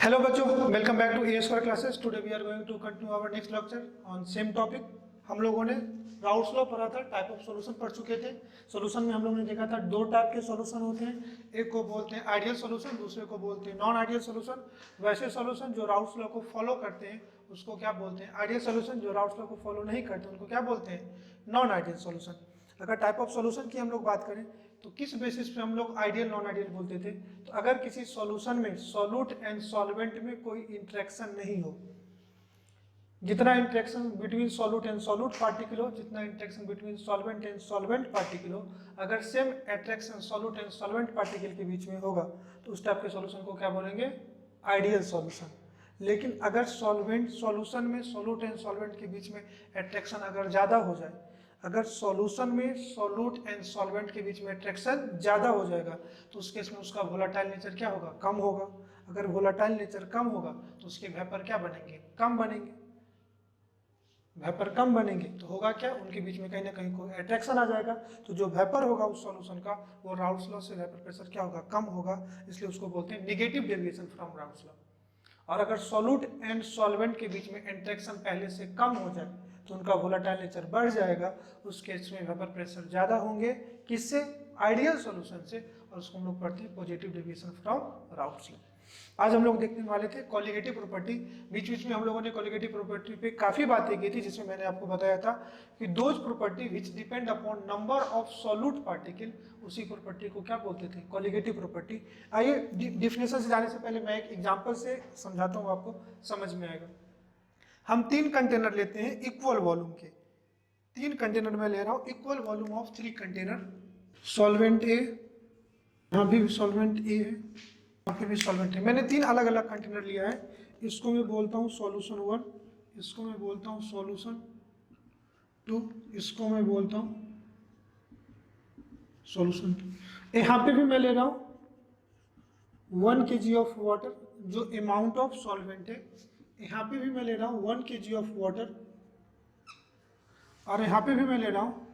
Hello बच्चों, welcome back to AS for classes. Today we are going to continue our next lecture on same topic. हम लोगों ने routes law पढ़ा था, type of solution पढ़ चुके थे. सॉल्यूशन में हम लोगों ने देखा था दो टाइप के सॉल्यूशन होते हैं, एक को बोलते हैं आइडियल सॉल्यूशन, दूसरे को बोलते हैं नॉन आइडियल सॉल्यूशन. वैसे सॉल्यूशन जो राउट्स लॉ को फॉलो करते हैं उसको क्या बोलते हैं आइडियल सॉल्यूशन. जो राउट्स लॉ को फॉलो नहीं करते उनको क्या बोलते हैं नॉन आइडियल सॉल्यूशन. अगर टाइप ऑफ सॉल्यूशन की हम लोग बात करें तो किस बेसिस पे हम लोग आइडियल नॉन आइडियल बोलते थे. तो अगर किसी सॉल्यूशन में सॉल्यूट एंड सॉल्वेंट में कोई इंटरेक्शन नहीं हो, जितना interaction between solute and solute particle हो, जितना interaction between solvent and solvent particle हो, अगर same attraction solute and solvent particle के बीच में होगा तो उस टाइप के सॉल्यूशन को क्या बोलेंगे आइडियल सॉल्यूशन. लेकिन अगर सॉल्वेंट सॉल्यूशन में सॉल्यूट एंड सॉल्वेंट के बीच में अट्रैक्शन अगर ज़्यादा हो जाए, अगर सॉल्यूशन में सॉल्यूट एंड सॉल्वेंट के बीच में अट्रैक्शन ज़्यादा हो जाएगा तो उस केस में उसका वोलाटाइल नेचर क्या होगा कम होगा. अगर वोलाटाइल नेचर कम होगा तो उसके वेपर क्या बनेंगे कम बनेंगे. वेपर कम बनेंगे तो होगा क्या, उनके बीच में कहीं ना कहीं कोई अट्रैक्शन आ जाएगा. तो जो वेपर होगा उस सॉल्यूशन का वो राउट्स लॉ से वेपर प्रेशर क्या होगा कम होगा, इसलिए उसको बोलते हैं negative deviation from routes law. और अगर सॉल्यूट एंड सॉल्वेंट के बीच में इंटरेक्शन पहले से कम हो जाए तो उनका वोलाटाइल नेचर बढ़ जाएगा. उस केस में वेपर प्रेशर ज़्यादा होंगे किससे आइडियल सॉल्यूशन से, और उसको हम लोग पढ़ते हैं positive deviation from routes law. आज हम लोग देखने वाले थे कोलिगेटिव प्रॉपर्टी. बीच बीच में हम लोगों ने कोलिगेटिव प्रॉपर्टी पे काफ़ी बातें की थी, जिसमें मैंने आपको बताया था कि those property which depend upon number of solute particle, उसी प्रॉपर्टी को क्या बोलते थे कोलिगेटिव प्रॉपर्टी. आइए डिफिनेशन से जाने से पहले मैं एक एग्जांपल से समझाता हूँ, आपको समझ में आएगा. हम तीन कंटेनर लेते हैं इक्वल वॉल्यूम के, तीन कंटेनर में ले रहा हूँ equal volume of three container. Solvent A, यहाँ भी सॉल्वेंट ए है, यहाँ पे भी सॉल्वेंट है. मैंने तीन अलग अलग कंटेनर लिया है. इसको मैं बोलता हूँ सॉल्यूशन 1, इसको मैं बोलता हूँ सॉल्यूशन 2, इसको मैं बोलता हूँ सॉल्यूशन 2. यहाँ पे भी मैं ले रहा हूँ 1 kg ऑफ वाटर जो अमाउंट ऑफ सॉल्वेंट है. यहाँ पे भी मैं ले रहा हूँ 1 kg ऑफ वाटर, और यहाँ पे भी मैं ले रहा हूँ.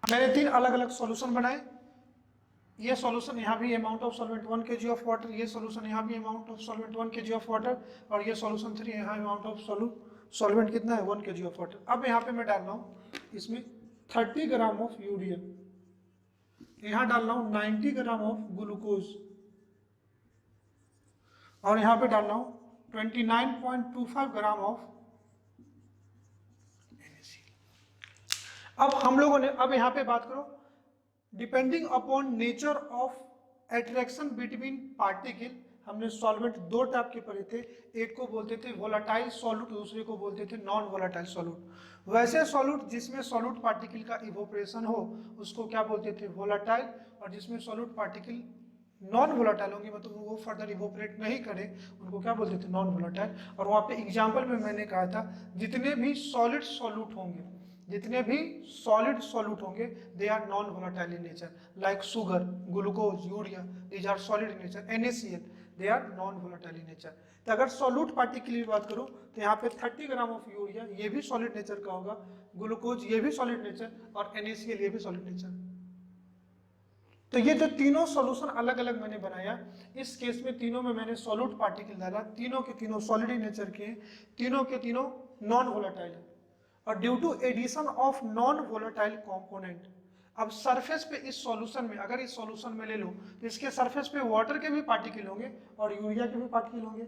मैंने तीन अलग अलग सॉल्यूशन बनाए. ये सॉल्यूशन यहाँ भी amount of solvent 1 kg of water, ये सॉल्यूशन यहाँ भी amount of solvent 1 kg of water, और ये सॉल्यूशन 3 यहाँ अमाउंट ऑफ सॉल्वेंट कितना है 1 kg ऑफ वाटर. अब यहाँ पे मैं डाल रहा हूँ इसमें 30 ग्राम ऑफ यूरिया, यहाँ डाल रहा हूँ 90 ग्राम ऑफ ग्लूकोज, और यहाँ पे डाल रहा हूँ 29.25 ग्राम ऑफ NaCl. अब हम लोगों ने अब यहाँ पे बात करो depending upon nature of attraction between particle. हमने सॉल्वेंट दो टाइप के पढ़े थे, एक को बोलते थे वोलाटाइल सॉल्यूट, दूसरे को बोलते थे नॉन वोलाटाइल सॉल्यूट. वैसे सॉल्यूट जिसमें सॉल्यूट पार्टिकल का इवोपरेशन हो उसको क्या बोलते थे वोलाटाइल, और जिसमें सॉल्यूट पार्टिकल नॉन वोलाटाइल होंगे मतलब वो फर्दर इवोपरेट नहीं करे उनको क्या बोलते थे नॉन वोलाटाइल. और वहाँ पे एग्जाम्पल में मैंने कहा था जितने भी सॉलिड सॉल्यूट होंगे, जितने भी सॉलिड सॉल्यूट होंगे they are non volatile in nature, like sugar, glucose, urea, these are solid in nature. NaCl they are non volatile in nature. तो अगर सॉल्यूट पार्टिकल की बात करूं तो यहाँ पे 30 ग्राम ऑफ यूरिया ये भी सॉलिड नेचर का होगा, ग्लूकोज ये भी सॉलिड नेचर, और NaCl ये भी सॉलिड नेचर. तो ये जो तीनों सॉल्यूशन अलग अलग मैंने बनाया, इस केस में तीनों में मैंने सॉल्यूट पार्टिकल डाला, तीनों के तीनों सॉलिड इन नेचर के, तीनों के तीनों नॉन वोलाटाइल है. और due to addition of non volatile component, अब सरफेस पे इस सॉल्यूशन में अगर इस सॉल्यूशन में ले लो तो इसके सरफेस पे वाटर के भी पार्टिकल होंगे और यूरिया के भी पार्टिकल होंगे.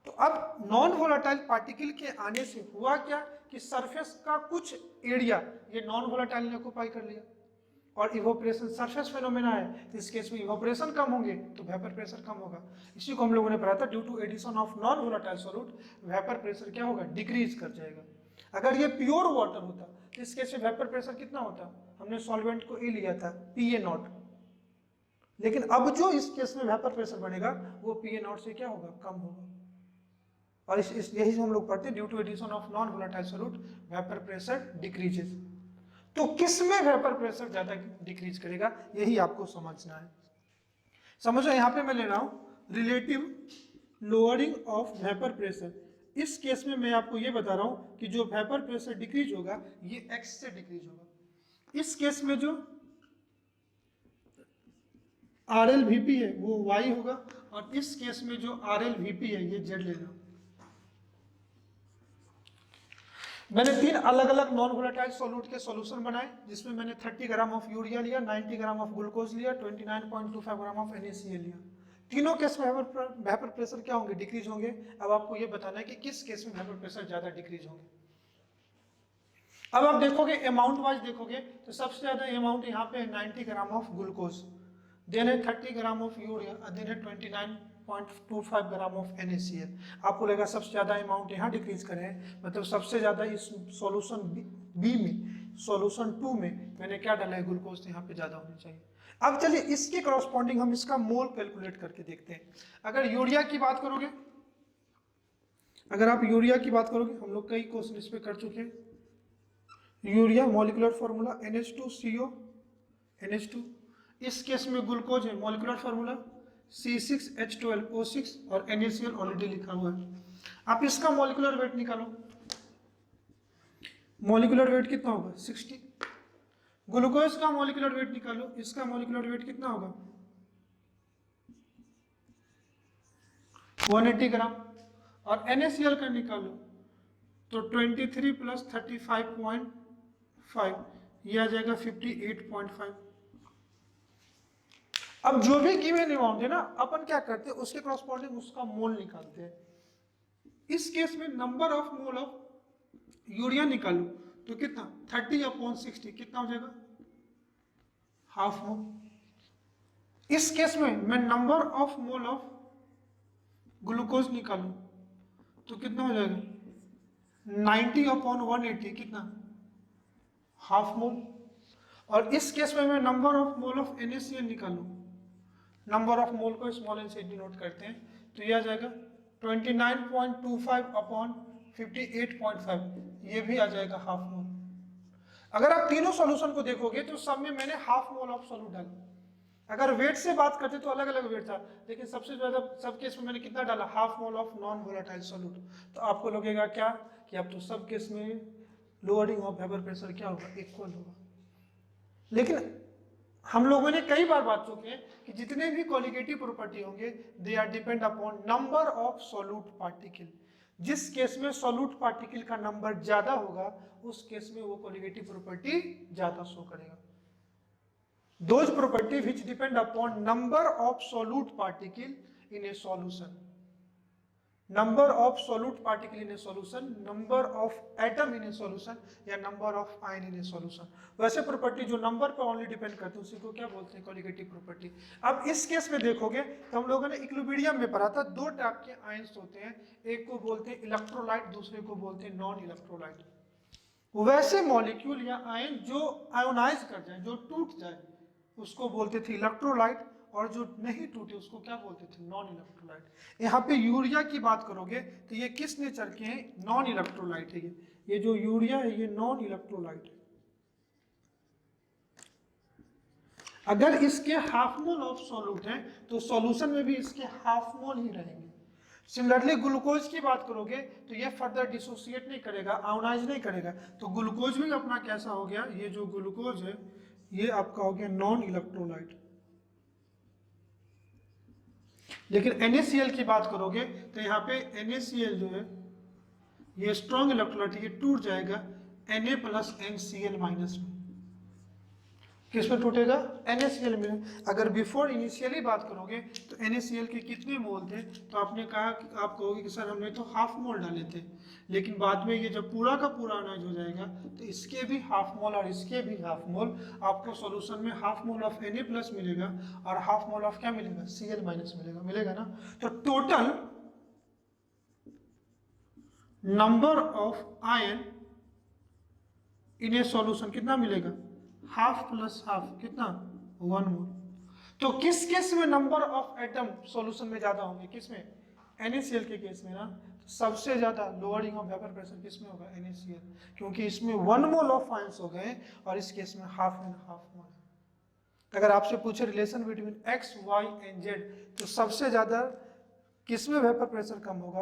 तो अब नॉन वोलाटाइल पार्टिकल के आने से हुआ क्या कि सरफेस का कुछ एरिया ये नॉन वोलाटाइल ने ऑक्युपाई कर लिया, और इवोपरेशन सरफेस फेनोमेना है तो इस केस में इवोपरेशन कम होंगे तो वेपर प्रेशर कम होगा. इसी को हम लोगों ने पढ़ा था due to addition of non volatile solute vapour pressure क्या होगा डिक्रीज कर जाएगा. अगर ये प्योर वाटर होता तो इस केस में वेपर प्रेशर कितना होता, हमने सॉल्वेंट को ए लिया था PA0, लेकिन अब जो इस केस में वेपर प्रेशर बनेगा वो PA0 से क्या होगा कम होगा. और यही हम लोग पढ़ते हैं due to addition of non volatile solute vapour pressure decreases. तो किस में वेपर प्रेशर ज्यादा डिक्रीज करेगा यही आपको समझना है. समझो यहाँ पे मैं ले रहा हूं relative lowering of vapour pressure. इस केस में मैं आपको ये बता रहा हूं कि जो वेपर प्रेशर डिक्रीज होगा ये x से डिक्रीज होगा. इस केस में जो आर एल वी पी है वो y होगा, और इस केस में जो आर एल वी पी है ये z लेना। मैंने 3 अलग अलग नॉन वोलेटाइल सॉल्यूट के सॉल्यूशन बनाए, जिसमें मैंने 30 ग्राम ऑफ यूरिया लिया, 90 ग्राम ऑफ ग्लूकोज लिया, 29.25 ग्राम ऑफ NaCl लिया। तीनों केस में वेपर प्रेशर क्या होंगे, डिक्रीज होंगे। अब आपको ये बताना है कि किस केस में वेपर प्रेशर ज्यादा डिक्रीज होंगे। अब आप देखोगे अमाउंट वाइज देखोगे तो सबसे ज्यादा अमाउंट यहाँ पे 90 ग्राम ऑफ ग्लूकोज, देन है 30 ग्राम ऑफ यूरिया, देन है 29.25 ग्राम ऑफ NaCl। आपको लगेगा सबसे ज्यादा अमाउंट यहाँ डिक्रीज करें, मतलब सबसे ज्यादा इस सॉल्यूशन बी में, सॉल्यूशन 2 में मैंने क्या डाला है, ग्लूकोज, तो यहाँ पे ज्यादा होनी चाहिए। अब चलिए इसके करस्पॉन्डिंग हम इसका मोल कैलकुलेट करके देखते हैं। अगर यूरिया की बात करोगे, अगर आप यूरिया की बात करोगे, हम लोग कई क्वेश्चन इस पे कर चुके हैं। Urea molecular formula NH2CO NH2, इस केस में ग्लूकोज है, मॉलिक्यूलर फार्मूला C6H12O6 और NaCl ऑलरेडी लिखा हुआ है। आप इसका मॉलिक्यूलर वेट निकालो, मॉलिक्यूलर वेट कितना होगा 60। ग्लूकोज का मॉलिक्यूलर वेट निकालो, इसका मॉलिक्यूलर वेट कितना होगा 180 ग्राम, और NaCl का निकालो तो 23 प्लस 35.5 ये आ जाएगा 58.5। अब जो भी गिवन अमाउंट है ना, अपन क्या करते हैं उसके करस्पॉन्डिंग उसका मोल निकालते हैं। इस केस में number of mole of urea निकालो तो कितना 30/60 कितना हो जाएगा, हाफ मोल। इस केस में मैं number of mole of glucose निकालू तो कितना हो जाएगा 90/180 कितना, हाफ मोल। और इस केस में मैं number of mole of NaCl निकालू, नंबर ऑफ मोल को स्मॉल एन से डिनोट करते हैं, तो ये आ जाएगा 29.25/58.5, ये भी आ जाएगा हाफ मोल। अगर आप तीनों सॉल्यूशन को देखोगे तो सब में मैंने हाफ मोल ऑफ सॉल्यूट डाला। अगर वेट से बात करते तो अलग अलग वेट था, लेकिन सबसे ज्यादा सब केस में मैंने कितना डाला, half mole of non volatile solute. तो आपको लगेगा क्या कि अब तो सब केस में लोअरिंग ऑफ वेपर प्रेशर क्या होगा, इक्वल होगा। लेकिन हम लोगों ने कई बार बात चुके हैं कि जितने भी कॉलिगेटिव प्रॉपर्टी होंगे they are depend upon number of solute particle. जिस केस में सॉल्यूट पार्टिकल का नंबर ज्यादा होगा उस केस में वो कॉलिगेटिव प्रॉपर्टी ज्यादा शो करेगा। Those property which depend upon number of solute particle in a solution, number of solute particle in a solution, number of atom in a solution या number of ion in a solution। वैसे property जो number पर only depend करते हैं उसी को क्या बोलते हैं, कॉलिगेटिव प्रॉपर्टी। अब इस केस में देखोगे तो हम लोगों ने इक्विलिब्रियम में पढ़ा था, दो टाइप के आयंस होते हैं, एक को बोलते हैं इलेक्ट्रोलाइट, दूसरे को बोलते हैं नॉन इलेक्ट्रोलाइट। वैसे मॉलिक्यूल या आयन जो आयोनाइज कर जाए, जो टूट जाए, उसको बोलते थे इलेक्ट्रोलाइट, और जो नहीं टूटे उसको क्या बोलते थे, नॉन इलेक्ट्रोलाइट। यहाँ पे यूरिया की बात करोगे तो ये किस नेचर के हैं, नॉन इलेक्ट्रोलाइट है। ये जो यूरिया है ये नॉन इलेक्ट्रोलाइट है। अगर इसके हाफ मोल ऑफ सॉल्यूट है तो सॉल्यूशन में भी इसके हाफ मोल ही रहेंगे। सिमिलरली ग्लूकोज की बात करोगे तो ये फर्दर डिसोसिएट नहीं करेगा, आयोनाइज नहीं करेगा, तो ग्लूकोज भी अपना कैसा हो गया, ये जो ग्लूकोज है ये आपका हो गया नॉन इलेक्ट्रोलाइट। लेकिन NaCl की बात करोगे तो यहाँ पे NaCl जो है ये स्ट्रॉन्ग इलेक्ट्रोलाइट है, ये टूट जाएगा Na प्लस NCl माइनस में। किस में टूटेगा, NaCl में। अगर बिफोर इनिशियली बात करोगे तो NaCl के कितने मोल थे, तो आपने कहा कि आप कहोगे कि सर हमने तो हाफ मोल डाले थे, लेकिन बाद में ये जब पूरा का पूरा अनाइज हो जाएगा तो इसके भी हाफ मोल और इसके भी हाफ मोल, आपको सॉल्यूशन में half mole of Na plus मिलेगा और हाफ मोल ऑफ क्या मिलेगा, Cl माइनस मिलेगा, मिलेगा ना। तो total number of ion in a solution कितना मिलेगा, हाफ प्लस हाफ कितना, 1 मोल। तो किस केस में नंबर ऑफ एटम सॉल्यूशन में ज्यादा होंगे, किस में, NaCl के केस में ना। तो सबसे ज्यादा लोअरिंग ऑफ वेपर प्रेशर किस में होगा, NaCl, क्योंकि इसमें 1 मोल ऑफ आयंस हो गए और इस केस में हाफ एंड हाफ मोल। अगर आपसे पूछे relation between X, Y and Z, तो सबसे ज्यादा किस में वेपर प्रेशर कम होगा,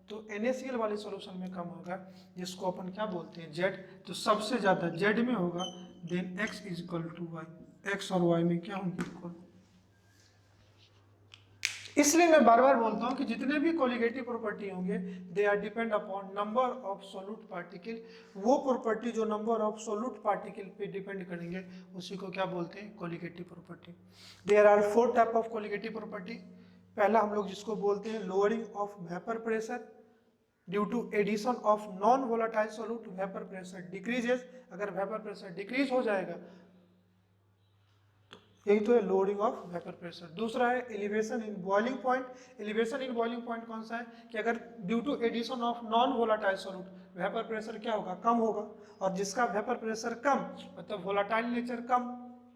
तो NaCl वाले सॉल्यूशन में कम होगा, जिसको अपन क्या बोलते हैं, Z। तो सबसे ज्यादा Z में होगा, then X is equal to Y, X और Y में क्या होंगे, इक्वल। इसलिए मैं बार बार बोलता हूं कि जितने भी कोलिगेटिव प्रॉपर्टी होंगे they are depend upon number of solute particle. वो प्रॉपर्टी जो नंबर ऑफ सोल्यूट पार्टिकल पे डिपेंड करेंगे उसी को क्या बोलते हैं, colligative property. There are 4 type of colligative property. पहला हम लोग जिसको बोलते हैं lowering of vapour pressure due to addition of non volatile solute, vapour pressure decreases. अगर वेपर प्रेशर डिक्रीज हो जाएगा, यही तो है लोअरिंग ऑफ वेपर प्रेशर। दूसरा है elevation in boiling point. Elevation in boiling point कौन सा है कि अगर due to addition of non volatile solute vapour pressure क्या होगा, कम होगा। और जिसका वेपर प्रेशर कम मतलब वोलाटाइल नेचर कम,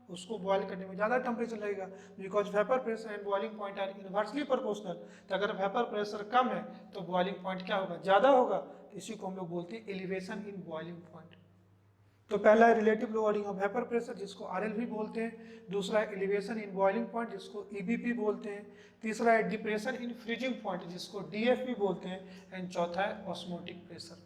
उसको बॉयल करने में ज़्यादा टेम्परेचर लगेगा, because vapour pressure and boiling point are inversely proportional. तो अगर वेपर प्रेशर कम है तो बॉइलिंग पॉइंट क्या होगा, ज़्यादा होगा। तो इसी को हम लोग बोलते हैं एलिवेशन इन बॉइलिंग पॉइंट। तो पहला है relative lowering of vapour pressure जिसको आरएल भी बोलते हैं। दूसरा है एलिवेशन इन बॉइलिंग पॉइंट जिसको ईबीपी बोलते हैं। तीसरा है डिप्रेशन इन फ्रीजिंग पॉइंट जिसको डीएफपी बोलते हैं। एंड चौथा है ऑस्मोटिक प्रेशर।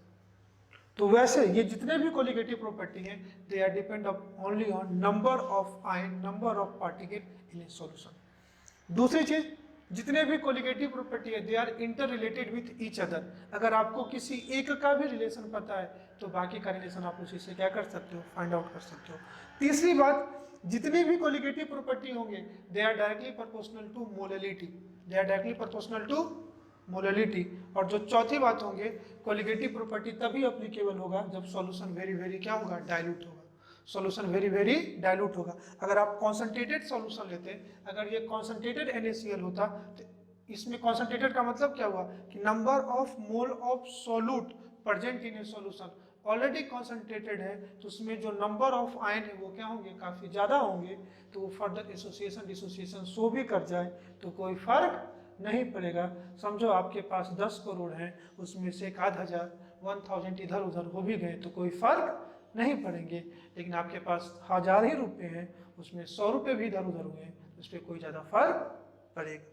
तो वैसे ये जितने भी कोलिगेटिव प्रॉपर्टी हैं they are depend only on number of ion, number of particle in a solution. दूसरी चीज, जितने भी कोलिगेटिव प्रॉपर्टी है they are interrelated with each other. अगर आपको किसी एक का भी रिलेशन पता है तो बाकी का रिलेशन आप उसी से क्या कर सकते हो, फाइंड आउट कर सकते हो। तीसरी बात, जितने भी कोलिगेटिव प्रॉपर्टी होंगे they are directly proportional to molality. They are directly proportional to molality. और जो चौथी बात होंगे, कोलिगेटिव प्रॉपर्टी तभी अप्लीकेबल होगा जब सॉल्यूशन वेरी वेरी क्या होगा, डाइल्यूट होगा। सॉल्यूशन वेरी वेरी डाइल्यूट होगा। अगर आप कॉन्सेंट्रेटेड सॉल्यूशन लेते, अगर ये कॉन्सेंट्रेटेड NaCl होता तो इसमें कॉन्सेंट्रेटेड का मतलब क्या हुआ कि number of mole of solute present in a solution already concentrated है, तो उसमें जो नंबर ऑफ आयन है वो क्या होंगे, काफी ज्यादा होंगे। तो वो फर्दर एसोसिएशन डिसोसिएशन शो भी कर जाए तो कोई फर्क नहीं पड़ेगा। समझो आपके पास 10 करोड़ हैं, उसमें से 1,000 इधर उधर हो भी गए तो कोई फर्क नहीं पड़ेंगे। लेकिन आपके पास 1000 ही रुपए हैं, उसमें 100 रुपए भी इधर उधर हुए तो उस पर कोई ज़्यादा फर्क पड़ेगा।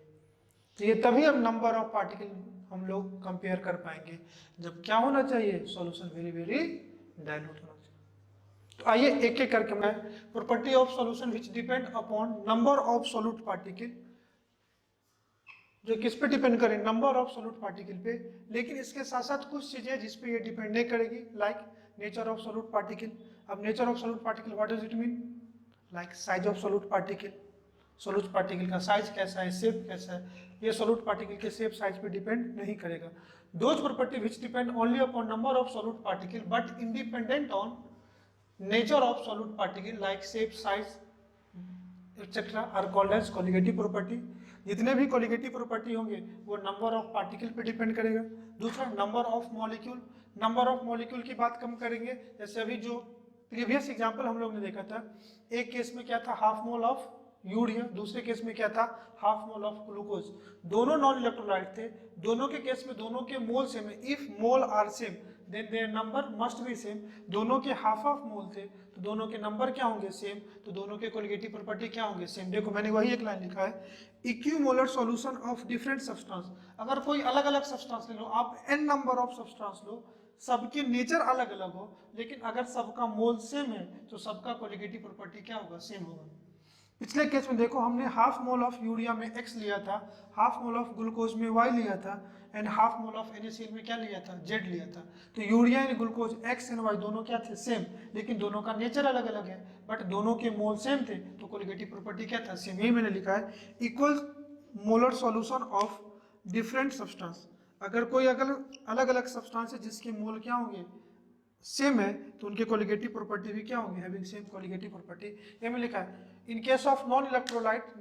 तो ये तभी हम नंबर ऑफ पार्टिकल हम लोग कंपेयर कर पाएंगे जब क्या होना चाहिए, सॉल्यूशन वेरी वेरी डाइल्यूट होना चाहिए। तो आइए एक एक करके मैं property of solution which depend upon number of solute particle, जो किस पे डिपेंड करें, नंबर ऑफ सोल्यूट पार्टिकल पे। लेकिन इसके साथ साथ कुछ चीजें जिस पे ये डिपेंड नहीं करेगी, like nature of solute particle. अब nature of solute particle what does it mean, like size of solute particle, solute particle का साइज कैसा है, शेप कैसा है, ये सोल्यूट पार्टिकल के शेप साइज पे डिपेंड नहीं करेगा। Those property which depend only upon number of solute particle but independent on nature of solute particle like shape size etcetera are called as colligative property. जितने भी colligative property होंगे वो number of particle पे depend करेगा। दूसरा number of molecule, number of molecule की बात कम करेंगे। जैसे अभी जो प्रीवियस एग्जांपल हम लोग ने देखा था, एक केस में क्या था, हाफ मोल ऑफ यूरिया, दूसरे केस में क्या था, हाफ मोल ऑफ ग्लूकोज। दोनों नॉन इलेक्ट्रोलाइट थे, दोनों के केस में दोनों के मोल सेम है। If mole are same then their number must be same. दोनों के हाफ ऑफ मोल थे तो दोनों के नंबर क्या होंगे, सेम। तो दोनों के कोलिगेटिव प्रॉपर्टी क्या होंगे, सेम। देखो मैंने वही एक लाइन लिखा है, equimolar solution of different substance. अगर कोई अलग अलग सब्सटेंस ले लो, आप n नंबर ऑफ सब्सटेंस लो, सबके नेचर अलग अलग हो, लेकिन अगर सबका मोल सेम है तो सबका कोलिगेटिव प्रॉपर्टी क्या होगा, सेम होगा। पिछले केस में देखो हमने हाफ मोल ऑफ यूरिया में X लिया था, हाफ मोल ऑफ ग्लूकोज में Y लिया था, and half mole of NaCl में क्या लिया था, Z लिया था। तो urea and glucose X and Y दोनों क्या थे, सेम, लेकिन दोनों का नेचर अलग अलग है, बट दोनों के मोल सेम थे तो कोलिगेटिव प्रॉपर्टी क्या था, सेम। यही मैंने लिखा है, equal molar solution of different substance. अगर कोई अलग अलग सब्सटेंस है जिसके मोल क्या होंगे, सेम है, तो उनके कोलिगेटिव प्रॉपर्टी भी क्या होंगे, हैविंग सेम कोलिगेटिव प्रॉपर्टी। ये में लिखा है, in case of non electrolyte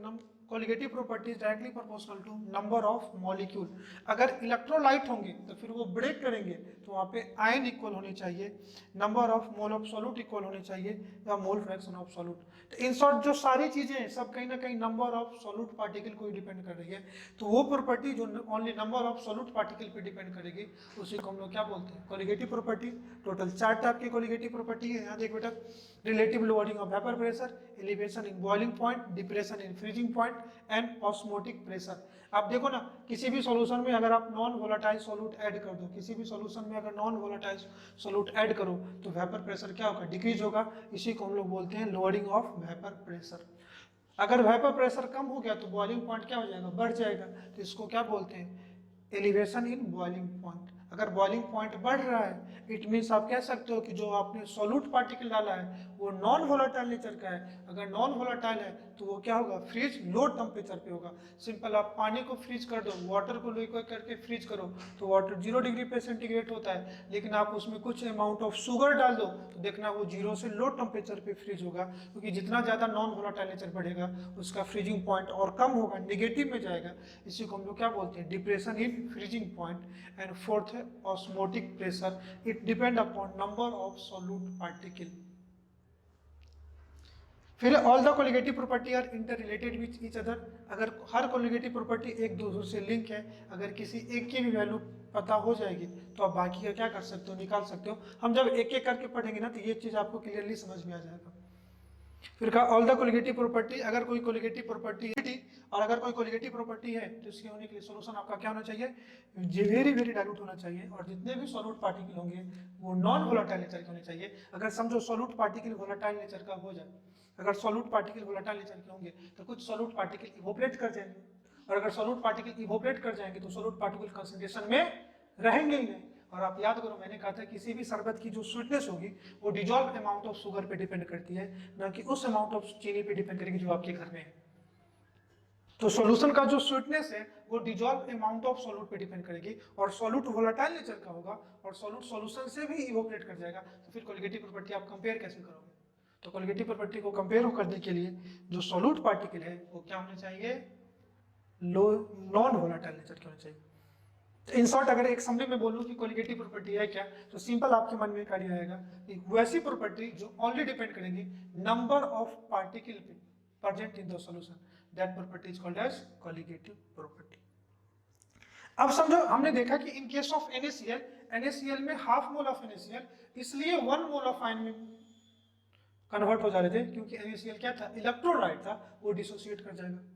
colligative property is directly proportional to number of molecule. अगर इलेक्ट्रोलाइट होंगे तो फिर वो ब्रेक करेंगे तो वहाँ पे आयन इक्वल होने चाहिए, number of mole of solute equal होने चाहिए, या मोल फ्रैक्शन ऑफ सॉल्यूट। तो इन शॉर्ट जो सारी चीजें हैं सब कहीं ना कहीं नंबर ऑफ सॉल्यूट पार्टिकल को ही डिपेंड कर रही है। तो वो प्रॉपर्टी जो only number of solute particle पे डिपेंड करेगी उसी को हम लोग क्या बोलते हैं, कोलिगेटिव प्रॉपर्टी। टोटल 4 टाइप की कोलिगेटिव प्रॉपर्टी है। यहाँ देख बेटा, relative lowering of vapour pressure, elevation in boiling point, depression in freezing point and osmotic pressure. आप देखो ना, किसी भी सॉल्यूशन में अगर आप नॉन वोलेटाइल सॉल्यूट ऐड कर दो, किसी भी सॉल्यूशन में अगर नॉन वोलेटाइल सॉल्यूट ऐड करो तो वेपर प्रेशर क्या होगा, डिक्रीज होगा। इसी को हम लोग बोलते हैं लोअरिंग ऑफ वेपर प्रेशर। अगर वेपर प्रेशर कम हो गया तो बॉइलिंग पॉइंट क्या हो जाएगा, बढ़ जाएगा। तो इसको क्या बोलते हैं, एलिवेशन इन बॉइलिंग पॉइंट। अगर बॉइलिंग पॉइंट बढ़ रहा है इट मीन्स आप कह सकते हो कि जो आपने सोल्यूट पार्टिकल डाला है वो नॉन वोलेटाइल नेचर का है। अगर नॉन वोलेटाइल है तो वो क्या होगा, फ्रीज लो टेम्परेचर पे होगा। सिंपल, आप पानी को फ्रीज कर दो, वाटर को लिक्विड करके फ्रीज करो तो वाटर 0 डिग्री पे सेंटीग्रेड होता है, लेकिन आप उसमें कुछ अमाउंट ऑफ शुगर डाल दो तो देखना वो 0 से लो टेम्परेचर पे फ्रीज होगा, क्योंकि जितना ज़्यादा नॉन वोलेटाइल नेचर बढ़ेगा उसका फ्रीजिंग पॉइंट और कम होगा, निगेटिव में जाएगा। इसी को हम लोग क्या बोलते हैं, depression in freezing point. And fourth है osmotic pressure, it depend upon number of solute particle. फिर all the colligative property are interrelated with each other. अगर हर कोलिगेटिव प्रॉपर्टी एक दूसरे से लिंक है, अगर किसी एक की भी वैल्यू पता हो जाएगी तो आप बाकी का क्या कर सकते हो, निकाल सकते हो। हम जब एक एक करके पढ़ेंगे ना तो ये चीज़ आपको क्लियरली समझ में आ जाएगा। फिर कहा ऑल द कोलिगेटिव प्रॉपर्टी, अगर कोई कोलिगेटिव प्रॉपर्टी है और अगर कोई कोलिगेटिव प्रॉपर्टी है तो इसके होने के लिए सोल्यूशन आपका क्या होना चाहिए, वेरी वेरी डाइल्यूट होना चाहिए, और जितने भी सॉल्यूट पार्टिकल होंगे वो नॉन वोलेटाइल नेचर के होने चाहिए। अगर समझो सॉल्यूट पार्टिकल वोलेटाइल नेचर का हो जाए, अगर सॉल्यूट पार्टिकल वोलेटाइल नेचर के होंगे तो कुछ सॉल्यूट पार्टिकल इवोपरेट कर जाएंगे, और अगर सॉल्यूट पार्टिकल इवोपरेट कर जाएंगे तो सॉल्यूट पार्टिकल कंसंट्रेशन में रहेंगे ही नहीं। और आप याद करो मैंने कहा था किसी भी शरबत की जो स्वीटनेस होगी वो डिजॉल्व अमाउंट ऑफ शुगर पे डिपेंड करती है, ना कि उस अमाउंट ऑफ चीनी पे डिपेंड करेगी जो आपके घर में है। तो सॉल्यूशन का जो स्वीटनेस है वो डिजॉल्व अमाउंट ऑफ सॉल्यूट पे डिपेंड करेगी, और सॉल्यूट वोलेटाइल नेचर का होगा और सॉल्यूट सॉल्यूशन से भी इवोपरेट कर जाएगा। तो फिर कोलिगेटिव प्रॉपर्टी आप कंपेयर कैसे करोगे। तो कोलिगेटिव प्रॉपर्टी को कंपेयर करने के लिए जो सॉल्यूट पार्टिकल है वो क्या होने चाहिए, लो नॉन वोलेटाइल नेचर के होने चाहिए। तो इन शॉर्ट अगर एक समरी में बोलूं कि कोलिगेटिव प्रॉपर्टी है क्या, तो सिंपल आपके मन में कार्य आएगा कि वैसी प्रॉपर्टी जो ओनली डिपेंड करेगी नंबर ऑफ पार्टिकल पे present in the solution, that property is called as colligative property. अब समझो हमने देखा कि in case of NaCl, NaCl में हाफ मोल ऑफ NaCl इसलिए 1 मोल ऑफ आयन में कन्वर्ट हो जा रहे थे, क्योंकि NaCl क्या था, इलेक्ट्रोलाइट था, वो डिसोसिएट कर जाएगा।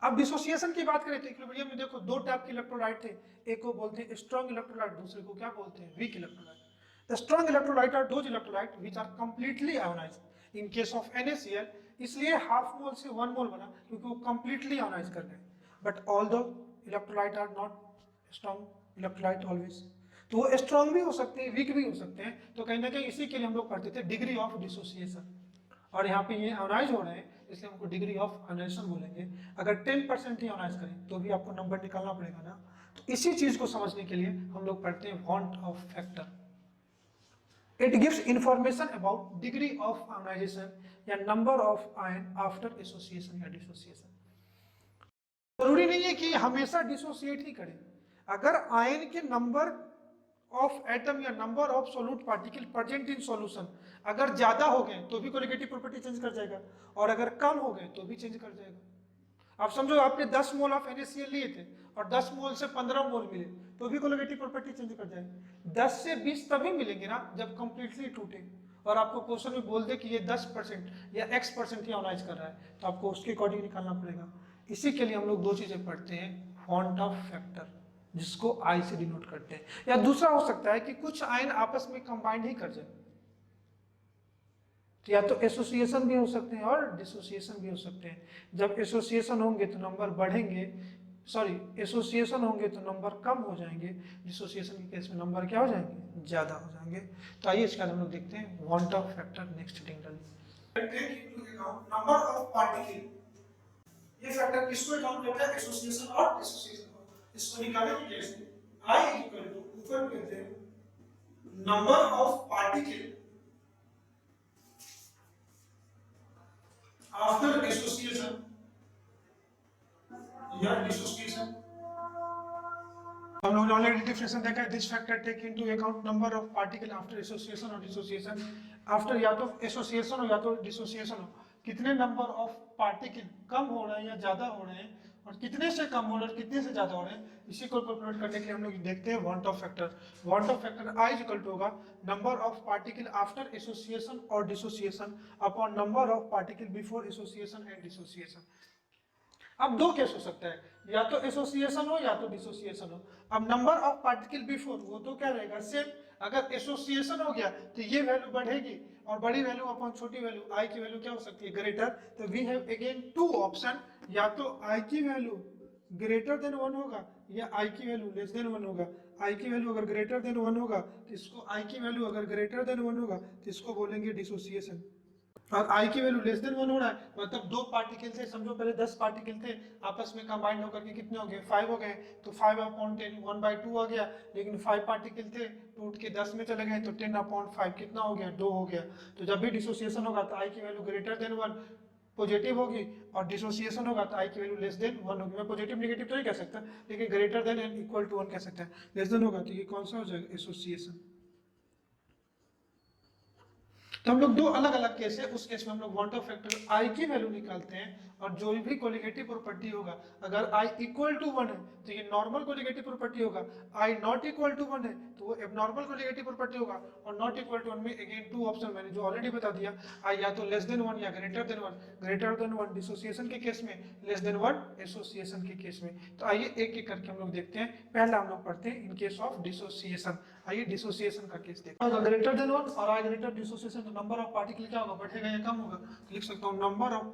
अब डिसोसिएशन की बात करें तो इक्विलिब्रियम में देखो दो टाइप के इलेक्ट्रोलाइट थे, एक को बोलते हैं स्ट्रॉन्ग इलेक्ट्रोलाइट, दूसरे को क्या बोलते हैं, weak electrolyte. The strong electrolyte are those electrolyte which are completely ionized in case of NaCl, इसलिए हाफ मोल से 1 मोल बना क्योंकि वो कंप्लीटली आयोनाइज कर गए। But all the electrolyte are not strong electrolyte always, तो वो स्ट्रॉन्ग भी हो सकते हैं, वीक भी हो सकते हैं। तो कहीं ना कहीं इसी के लिए हम लोग पढ़ते थे डिग्री ऑफ डिसोसिएशन, और यहाँ पे ये आयोनाइज हो रहे हैं इसलिए हमको डिग्री ऑफ आयोनाइजेशन बोलेंगे। अगर 10% ही आयोनाइज करें तो भी आपको नंबर निकालना पड़ेगा ना। तो इसी चीज को समझने के लिए हम लोग पढ़ते हैं van't Hoff factor. It gives information about degree of ionisation या number of ion after association या डिसोसिएशन। जरूरी नहीं है कि हमेशा डिसोसिएट ही करें, अगर आयन के नंबर ऑफ एटम या number of solute particle present in solution अगर ज्यादा हो गए तो भी कोलिगेटिव प्रॉपर्टी चेंज कर जाएगा, और अगर कम हो गए तो भी चेंज कर जाएगा। आप समझो आपने 10 मोल ऑफ NaCl लिए थे और 10 मोल से 15 मोल मिले तो भी कोलिगेटिव प्रॉपर्टी चेंज कर जाएगी। 10 से 20 तभी मिलेंगे ना जब कंप्लीटली टूटे, और आपको क्वेश्चन में बोल दे कि ये 10% या X% ही आयोनाइज कर रहा है तो आपको उसके अकॉर्डिंग निकालना पड़ेगा। इसी के लिए हम लोग दो चीजें पढ़ते हैं, वांट ऑफ फैक्टर जिसको I से डिनोट करते हैं, या दूसरा हो सकता है कि कुछ आयन आपस में कंबाइंड ही कर जाए, तो या तो एसोसिएशन भी हो सकते हैं और डिसोसिएशन भी हो सकते हैं। जब एसोसिएशन होंगे तो नंबर बढ़ेंगे, एसोसिएशन होंगे तो नंबर कम हो जाएंगे, डिसोसिएशन के केस में नंबर क्या हो जाएंगे, ज्यादा हो जाएंगे। तो आइए इसके बाद हम लोग देखते हैं van't Hoff factor next heading. Number of particle, ये फैक्टर किसको काउंट करता है, एसोसिएशन और डिसोसिएशन को। इसको निकालने के केस में I इक्वल टू ऊपर कहते हैं number of particle after association या डिसोसिएशन। हम लोगों ने ऑलरेडी डिफरेंशिएशन देखा है, this factor take into account number of particle after association और डिसोसिएशन। आफ्टर या तो एसोसिएशन हो या तो डिसोसिएशन हो, कितने नंबर ऑफ पार्टिकल कम हो रहे हैं या ज्यादा हो रहे हैं, और कितने से कम हो रहे हैं और कितने से ज्यादा हो रहे हैं, इसी को कैलकुलेट करने के लिए हम लोग देखते हैं van't Hoff factor. Van't Hoff factor I equal to होगा number of particle after association और dissociation upon number of particle before association and dissociation. अब दो केस हो सकता है, या तो एसोसिएशन हो या तो डिसोसिएशन हो। अब नंबर ऑफ पार्टिकल बिफोर वो तो क्या रहेगा, सेम, अगर एसोसिएशन हो गया तो ये वैल्यू बढ़ेगी और बड़ी वैल्यू अपॉन छोटी वैल्यू आई की वैल्यू क्या हो सकती है, ग्रेटर। तो we have again two option, या तो आई की वैल्यू ग्रेटर देन 1 होगा या आई की वैल्यू लेस देन 1 होगा। आई की वैल्यू अगर ग्रेटर देन 1 होगा तो इसको, आई की वैल्यू अगर ग्रेटर देन 1 होगा तो इसको बोलेंगे डिसोसिएशन। और आई की वैल्यू लेस देन 1 हो रहा है मतलब दो पार्टिकल थे, समझो पहले 10 पार्टिकल थे, आपस में कंबाइंड होकर के कितने हो गए, 5 हो गए। तो 5/10 1/2 आ गया, लेकिन 5 पार्टिकल थे टूट के 10 में चले गए तो 10/5 कितना हो गया, 2 हो गया। तो जब भी डिसोसिएशन होगा तो आई की वैल्यू ग्रेटर देन 1 पॉजिटिव होगी और डिसोसिएशन होगा तो आई की वैल्यू लेस देन 1 होगी। मैं पॉजिटिव नेगेटिव तो नहीं कह सकता, लेकिन greater than and equal to 1 कह सकता है। लेस देन होगा तो ये कौन सा हो जाएगा, एसोसिएशन। तो हम लोग दो अलग अलग केस है, उस केस में हम लोग क्वांटम फैक्टर आई की वैल्यू निकालते हैं और जो भी कोलिगेटिव प्रॉपर्टी होगा, अगर आई इक्वल टू 1 है तो ये नॉर्मल कोलिगेटिव प्रॉपर्टी होगा, आई नॉट इक्वल टू 1 है तो वो एबनॉर्मल कोलिगेटिव प्रॉपर्टी होगा। और नॉट इक्वल टू 1 में अगेन टू ऑप्शन मैंने जो ऑलरेडी बता दिया, आई या तो लेस देन 1 या greater than 1। Greater than 1 dissociation के केस में, लेस देन 1 एसोसिएशन के केस में। तो आइए एक एक करके हम लोग देखते हैं। पहला हम लोग पढ़ते हैं इन केस ऑफ डिसोसिएशन। आइए डिसोसिएशन का केस देखते हैं। ग्रेटर देन 1 और आई ग्रेटर डिसोसिएशन, तो नंबर ऑफ पार्टिकल क्या होगा, बढ़ेगा या कम होगा। तो लिख सकता हूं नंबर ऑफ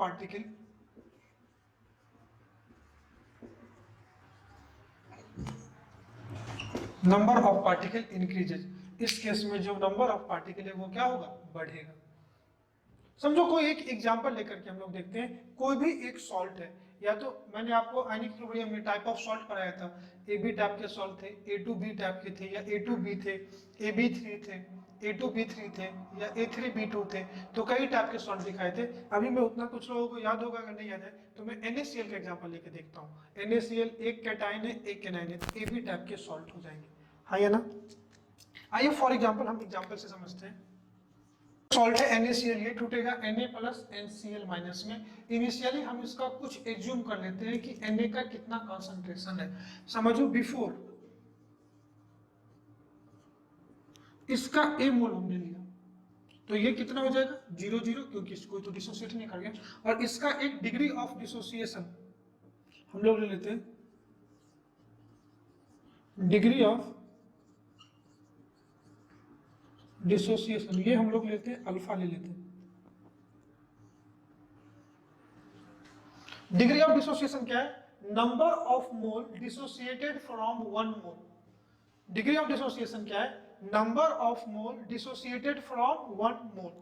पार्टिकल इंक्रीजेज। इस केस में जो नंबर ऑफ पार्टिकल है वो क्या होगा, बढ़ेगा। समझो कोई एक एग्जांपल लेकर के हम लोग देखते हैं। कोई भी एक सॉल्ट है, या तो मैंने आपको आयनिक इक्विलिब्रियम में टाइप ऑफ सॉल्ट पढ़ाया था, AB टाइप के सॉल्ट थे, A2B टाइप के थे या A2B थे, AB3 थे, A2B3 थे या A3B2 थे। तो कई टाइप के सॉल्ट दिखाए थे। अभी मैं उतना कुछ लोगों को याद होगा, अगर नहीं याद है तो मैं NaCl का एग्जांपल लेके देखता हूँ। NaCl एक कैटायन है एक एनायन है, तो AB टाइप के सॉल्ट हो जाएंगे, हाँ या ना। आइए फॉर एग्जाम्पल हम एग्जाम्पल से समझते हैं। सॉल्ट है NaCl, ये टूटेगा Na प्लस NCl माइनस में। इनिशियली हम इसका कुछ एज्यूम कर लेते हैं कि Na का कितना कंसंट्रेशन है। समझो बिफोर इसका A मोल हमने लिया तो ये कितना हो जाएगा, 0 0, क्योंकि इसको तो डिसोसिएट नहीं कर गया। और इसका एक डिग्री ऑफ डिसोसिएशन हम लोग ले लेते हैं, डिग्री ऑफ डिसोसिएशन ये हम लोग लेते हैं अल्फा ले लेते हैं। डिग्री ऑफ डिसोसिएशन क्या है, number of mole dissociated from 1 mole. Degree of dissociation क्या है, number of mole dissociated from 1 mole.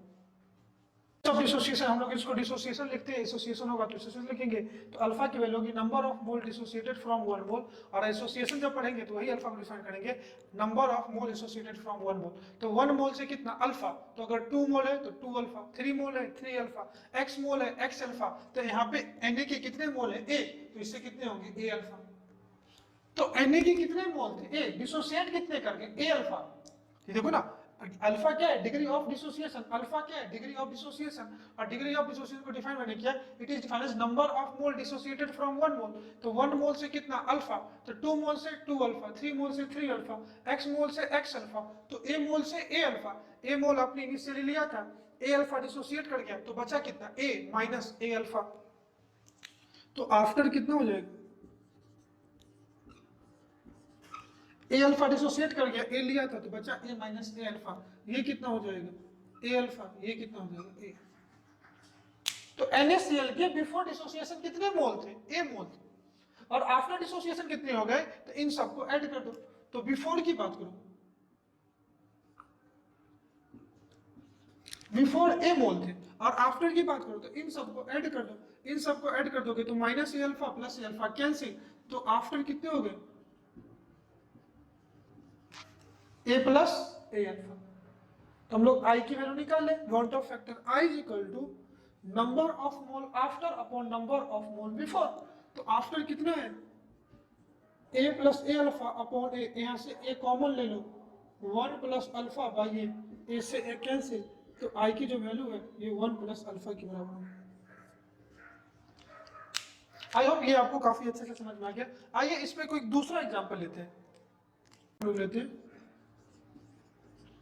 Dissociation हम लोग इसको डिसोसिएशन लिखते हैं, एसोसिएशन होगा तो एसोसिएशन लिखेंगे। तो अल्फा की वैल्यू होगी number of mole dissociated from 1 मोल, और एसोसिएशन जब पढ़ेंगे तो वही अल्फा को डिफाइन करेंगे, number of mole associated from 1 mole. तो 1 मोल से कितना अल्फा, तो अगर 2 मोल है तो 2 अल्फा, 3 मोल है 3 अल्फा, x मोल है x अल्फा। तो यहाँ पे Na के कितने मोल है A, तो इससे कितने होंगे A अल्फा। तो Na के कितने मोल थे A, डिसोसिएट कितने करके A अल्फा। देखो ना, अल्फा क्या है, डिग्री ऑफ डिसोसिएशन। अल्फा क्या है, डिग्री ऑफ डिसोसिएशन। और डिग्री ऑफ डिसोसिएशन को डिफाइन मैंने किया, it is defined as number of mole dissociated from 1 mole. तो 1 मोल से कितना अल्फा, तो 2 मोल से 2 अल्फा, 3 मोल से 3 अल्फा, x मोल से x अल्फा, तो A मोल से A अल्फा। A मोल आपने इनिशियली लिया था, A अल्फा डिसोसिएट कर गया तो बचा कितना A माइनस A अल्फा। तो आफ्टर कितना हो जाएगा, A अल्फा डिसोसिएट कर गया, A लिया था तो बचा A माइनस A अल्फा। ये कितना हो जाएगा A अल्फा, ये कितना हो जाएगा A। तो NaCl के बिफोर डिसोसिएशन कितने मोल थे, A मोल थे, और आफ्टर डिसोसिएशन कितने हो गए, तो इन सबको ऐड कर दो। तो बिफोर की बात करो, बिफोर A मोल थे, और आफ्टर की बात करो तो इन सबको ऐड कर दो। इन सबको ऐड कर दोगे तो minus A alpha plus A alpha cancel, तो आफ्टर कितने हो गए A प्लस A अल्फा। तो हम लोग I की वैल्यू निकाल ले, quantum of factor I is equal to number of mole after upon number of mole before. तो आफ्टर कितना है A plus A alpha upon A, यहाँ से A कॉमन ले लो, 1 प्लस अल्फा बाई A से A कैंसिल, तो I की जो वैल्यू है ये 1 प्लस अल्फा के बराबर है। आई होप ये आपको काफी अच्छे से समझ में आ गया। आइए इस पे कोई दूसरा एग्जांपल लेते हैं। हम लोग लेते हैं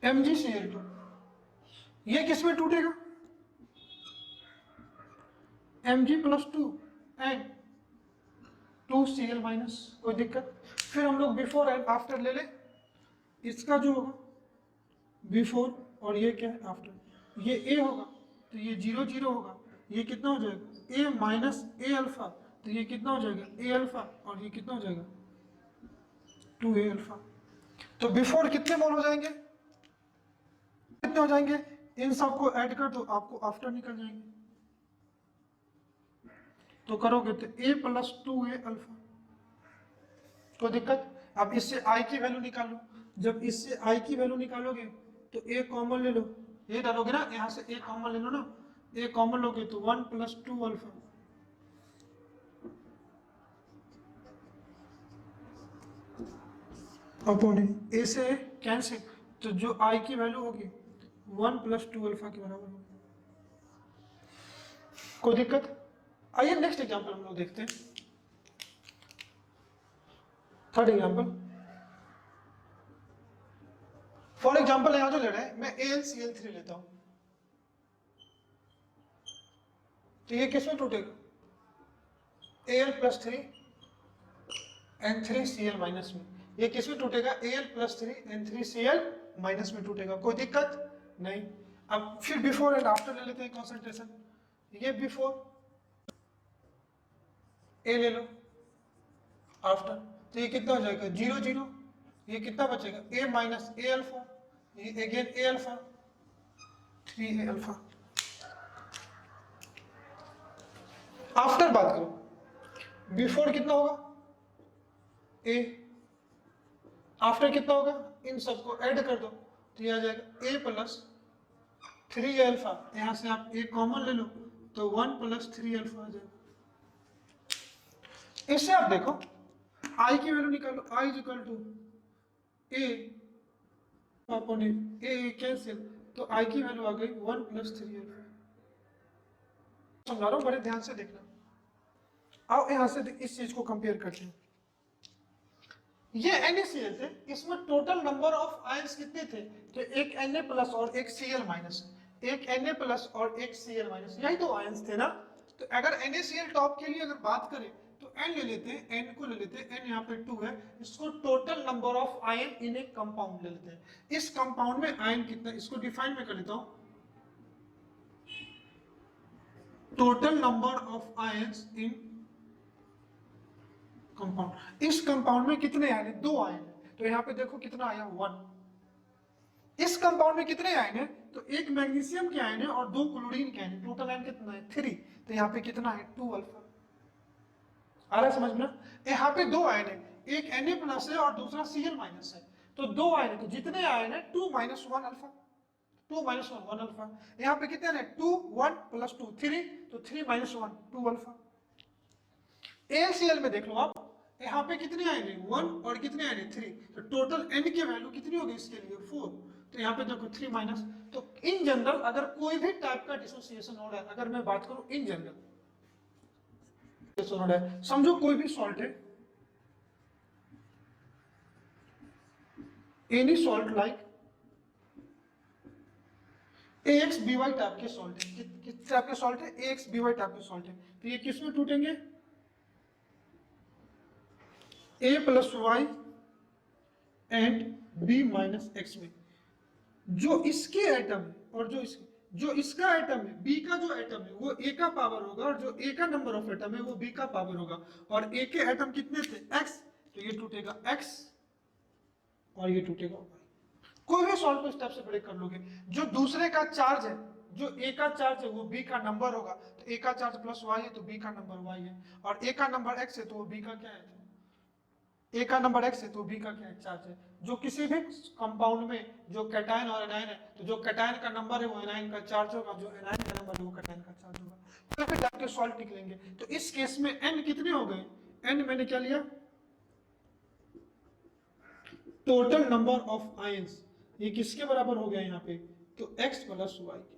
MgCl2, ये किस में टूटेगा, Mg+2 एंड 2Cl माइनस, कोई दिक्कत। फिर हम लोग बिफोर एंड आफ्टर ले ले, इसका जो होगा बिफोर और ये क्या है आफ्टर। ये ए होगा तो ये 0 0 होगा, ये कितना हो जाएगा ए माइनस ए अल्फा, तो ये कितना हो जाएगा ए अल्फा और ये कितना हो जाएगा 2a अल्फा। तो बिफोर कितने मोल हो जाएंगे, कितने हो जाएंगे, इन सबको ऐड कर दो आपको आफ्टर निकल जाएंगे। तो करोगे तो a प्लस 2a अल्फा, कोई दिक्कत। अब इससे i की वैल्यू निकालो, जब इससे i की वैल्यू निकालोगे तो a कॉमन ले लो, ये डालोगे ना यहाँ से a कॉमन ले लो ना, a कॉमन लोगे तो 1 प्लस 2 अल्फा, अपॉन a से कैंसिल, तो जो i की वैल्यू होगी 1 प्लस 2 अल्फा के बराबर होगी। कोई दिक्कत। आइए नेक्स्ट एग्जांपल हम लोग देखते हैं, थर्ड एग्जांपल। फॉर एग्जांपल यहां जो ले रहे हैं मैं AlCl3 लेता हूं, तो ये किसमें टूटेगा Al प्लस 3 N3Cl माइनस में, ये किसमें टूटेगा Al प्लस 3 N3Cl माइनस में टूटेगा, कोई दिक्कत नहीं। अब फिर बिफोर एंड आफ्टर ले लेते हैं कॉन्सेंट्रेशन, ये बिफोर ए ले लो, आफ्टर तो ये कितना हो जाएगा 0 0, ये कितना बचेगा ए माइनस ए अल्फा, ये अगेन ए अल्फा 3a अल्फा। आफ्टर बात करो, बिफोर कितना होगा ए, आफ्टर कितना होगा, इन सबको ऐड कर दो तो ये आ जाएगा a प्लस 3a अल्फा, यहां से आप a कॉमन ले लो तो 1 प्लस 3 अल्फा आ जाएगा। इससे आप देखो i की वैल्यू निकालो, i is equal to a upon a cancel, तो i की वैल्यू आ गई 1 प्लस 3 अल्फा। समझा रहा हूं, बड़े ध्यान से देखना। आओ यहां से इस चीज को कंपेयर करते हैं, ये NaCl थे, इसमें टोटल नंबर ऑफ आयंस कितने थे, तो एक Na प्लस और एक Cl माइनस, एक Na प्लस और एक Cl माइनस, यही तो आयंस थे ना। तो अगर NaCl टॉप के लिए अगर बात करें तो N ले लेते हैं, N को ले लेते हैं, N यहाँ पे 2 है, इसको टोटल नंबर ऑफ आयन इन एक कंपाउंड ले लेते हैं। इस कंपाउंड में आयन कितना, इसको डिफाइन में कर लेता हूं, total number of ions in compound. इस कंपाउंड में कितने आयन है, 2 आयन है, तो यहाँ पे देखो कितना आया 1। इस कंपाउंड में कितने आयन है, तो एक मैग्नीशियम के आयन है और 2 क्लोरीन के आयन है, टोटल आयन कितना है 3, तो यहाँ पे कितना है 2 अल्फा। आ रहा है समझ में ना, यहाँ पे 2 आयन है, एक Na प्लस है और दूसरा Cl माइनस है, तो 2 आयन है, तो जितने आयन है 2 माइनस 1 अल्फा, 2 माइनस 1 अल्फा। यहाँ पे कितने है 2 1 प्लस 2 3, तो 3 माइनस 1 2 अल्फा। AlCl में देख लो आप, यहाँ पे कितने आए हैं 1 और कितने आए हैं 3, तो टोटल n की वैल्यू कितनी होगी इसके लिए 4, तो यहाँ पे देखो 3 माइनस। तो इन जनरल अगर कोई भी टाइप का डिसोसिएशन हो रहा है, अगर मैं बात करूं इन जनरल हो रहा है, समझो कोई भी सॉल्ट है, any salt like AXBY type के सॉल्ट है, किस टाइप के सॉल्ट है AXBY टाइप के सॉल्ट है, तो ये किस में टूटेंगे A plus Y and B minus X में। जो इसके एटम है और जो इसका एटम है, B का जो एटम है वो A का पावर होगा, और जो A का नंबर ऑफ एटम है वो B का पावर होगा, और A के एटम कितने थे X, तो ये टूटेगा X और ये टूटेगा Y। कोई भी सॉल्ट को इस टाइप से ब्रेक कर लोगे, जो दूसरे का चार्ज है, जो A का चार्ज है वो B का नंबर होगा, तो A का चार्ज प्लस Y है तो B का नंबर Y है, और A का नंबर X है तो वो B का क्या है, A का नंबर X है तो B का क्या चार्ज है। जो किसी भी कंपाउंड में जो कैटायन और एनायन है, तो जो कैटायन का नंबर है वो एनायन का चार्ज होगा, जो एनायन का नंबर है वो कैटायन का चार्ज होगा। तो फिर जाके सॉल्ट निकलेंगे, तो इस केस में N कितने हो गए, N मैंने क्या लिया टोटल नंबर ऑफ आयंस, ये किसके बराबर हो गया यहाँ पे, तो X प्लस Y के।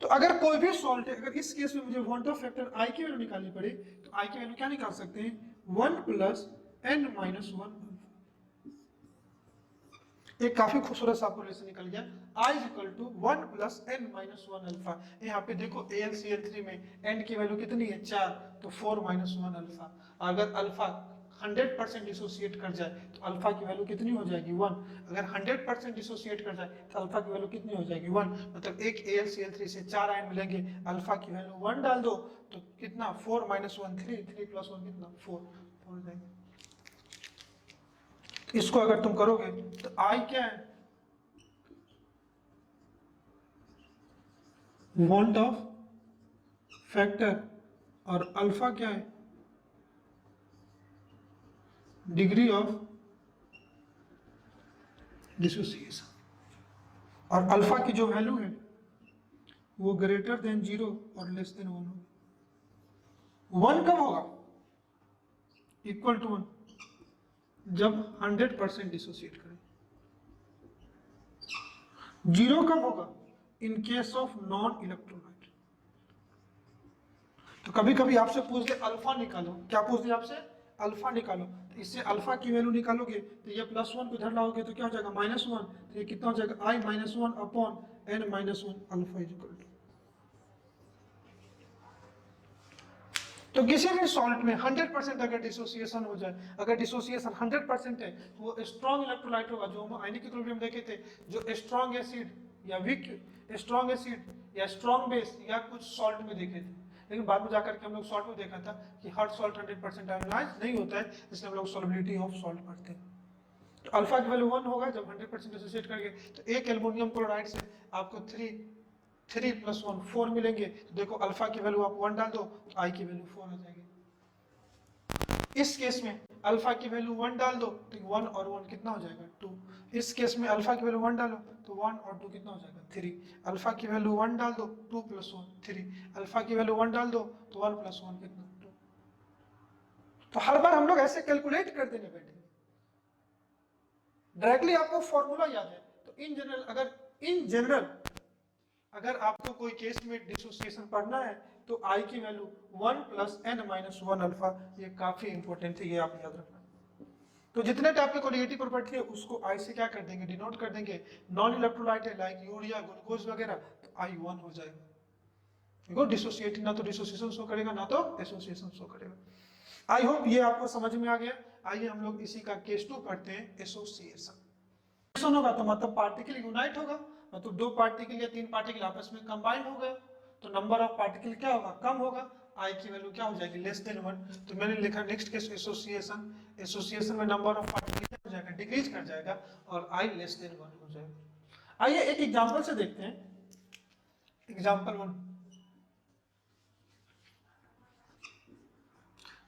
तो अगर कोई भी सॉल्ट है, अगर इस केस में मुझे वॉन्ट ऑफ फैक्टर I की वैल्यू निकालनी पड़े, तो I की वैल्यू क्या निकाल सकते हैं 1 प्लस N माइनस 1। एक काफी खूबसूरत सा आपको रिलेशन निकल गया, I is equal to 1 plus N minus 1 alpha. यहाँ पे देखो AlCl3 में N की वैल्यू कितनी है 4, तो 4 माइनस 1 अल्फा। अगर अल्फा 100% डिसोसिएट कर जाए तो अल्फा की वैल्यू कितनी हो जाएगी 1। अगर 100% डिसोसिएट कर जाए तो अल्फा की वैल्यू कितनी हो जाएगी 1। मतलब एक AlCl3 से 4 आयन मिलेंगे, अल्फा की वैल्यू 1 डाल दो तो कितना 4 - 1 3, 3 + 1 कितना 4 हो जाएंगे। तो इसको अगर तुम करोगे तो I क्या है, वॉल्ट ऑफ फैक्टर, और अल्फा क्या है, डिग्री ऑफ डिसोसिएशन। और अल्फा की जो वैल्यू है वो ग्रेटर देन 0 और लेस देन 1 होगा। 1 कब होगा, इक्वल टू 1 जब 100% डिसोसिएट करें। 0 कब होगा, इन केस ऑफ नॉन इलेक्ट्रोलाइट। तो कभी कभी आपसे पूछ दे अल्फा निकालो, क्या पूछ दे आपसे, अल्फा निकालो, तो इससे अल्फा की वैल्यू निकालोगे तो ये +1 को इधर लाओगे तो क्या हो जाएगा -1, तो ये कितना हो जाएगा I - 1 upon n - 1 alpha is equal to. तो किसी भी सॉल्ट में 100% अगर डिसोसिएशन हो जाए, अगर डिसोसिएशन 100% है तो वो स्ट्रॉन्ग इलेक्ट्रोलाइट होगा, जो हम आयनिक इक्विलिब्रियम देखे थे, जो स्ट्रॉन्ग एसिड या वीक स्ट्रॉन्ग एसिड या स्ट्रॉन्ग बेस या कुछ सॉल्ट में देखे थे। लेकिन बाद में जाकर के हम लोग सॉल्ट में देखा था कि हर सॉल्ट 100% आयोनाइज नहीं होता है, इसलिए हम लोग सॉल्युबिलिटी ऑफ सॉल्ट पढ़ते हैं। तो अल्फा की वैल्यू 1 होगा जब 100% डिसोसिएट करेंगे, तो एक एल्युमिनियम क्लोराइड से आपको 3 + 1 4 मिलेंगे। तो देखो अल्फा की वैल्यू आप 1 डाल दो तो I की वैल्यू 4 आ जाएगी। इस केस में अल्फा की वैल्यू 1 डाल दो तो 1 और 1 कितना हो जाएगा 2। इस केस में अल्फा की वैल्यू 1 डालो तो 1 और 2 कितना हो जाएगा 3। अल्फा की वैल्यू 1 डाल दो 2 + 1 3, अल्फा की वैल्यू 1 डाल दो तो 1 + 1 कितना 2। तो हर बार हम लोग ऐसे कैलकुलेट कर देने बैठे, डायरेक्टली आपको फॉर्मूला याद है। तो इन जनरल अगर आपको कोई केस में डिसोसिएशन पढ़ना है तो I की वैल्यू 1 + n - 1 अल्फा, ये काफी इंपॉर्टेंट है, ये आप याद रखना। तो जितने टाइप के कोलिगेटिव प्रॉपर्टी है उसको I से क्या कर देंगे, डिनोट कर देंगे। नॉन इलेक्ट्रोलाइट है लाइक यूरिया ग्लूकोज वगैरह, तो I 1 हो जाएगा। देखो डिसोसिएटिंग ना तो डिसोसिएशन शो करेगा ना तो एसोसिएशन शो करेगा। आई होप ये आपको समझ में आ गया। आइए हम लोग इसी का केस 2 पढ़ते हैं, एसोसिएशन। होगा तो मतलब पार्टिकल यूनाइट होगा, मतलब 2 पार्टिकल या 3 पार्टिकल आपस में कंबाइन हो गए तो नंबर ऑफ पार्टिकल क्या होगा, कम होगा। I की वैल्यू क्या हो जाएगी, लेस देन 1। तो मैंने लिखा नेक्स्ट केस एसोसिएशन। एसोसिएशन में नंबर ऑफ पार्टिकल क्या हो जाएगा, डिक्रीज कर जाएगा और I लेस देन 1 हो जाएगा। आइए एक एग्जांपल से देखते हैं। एग्जांपल 1,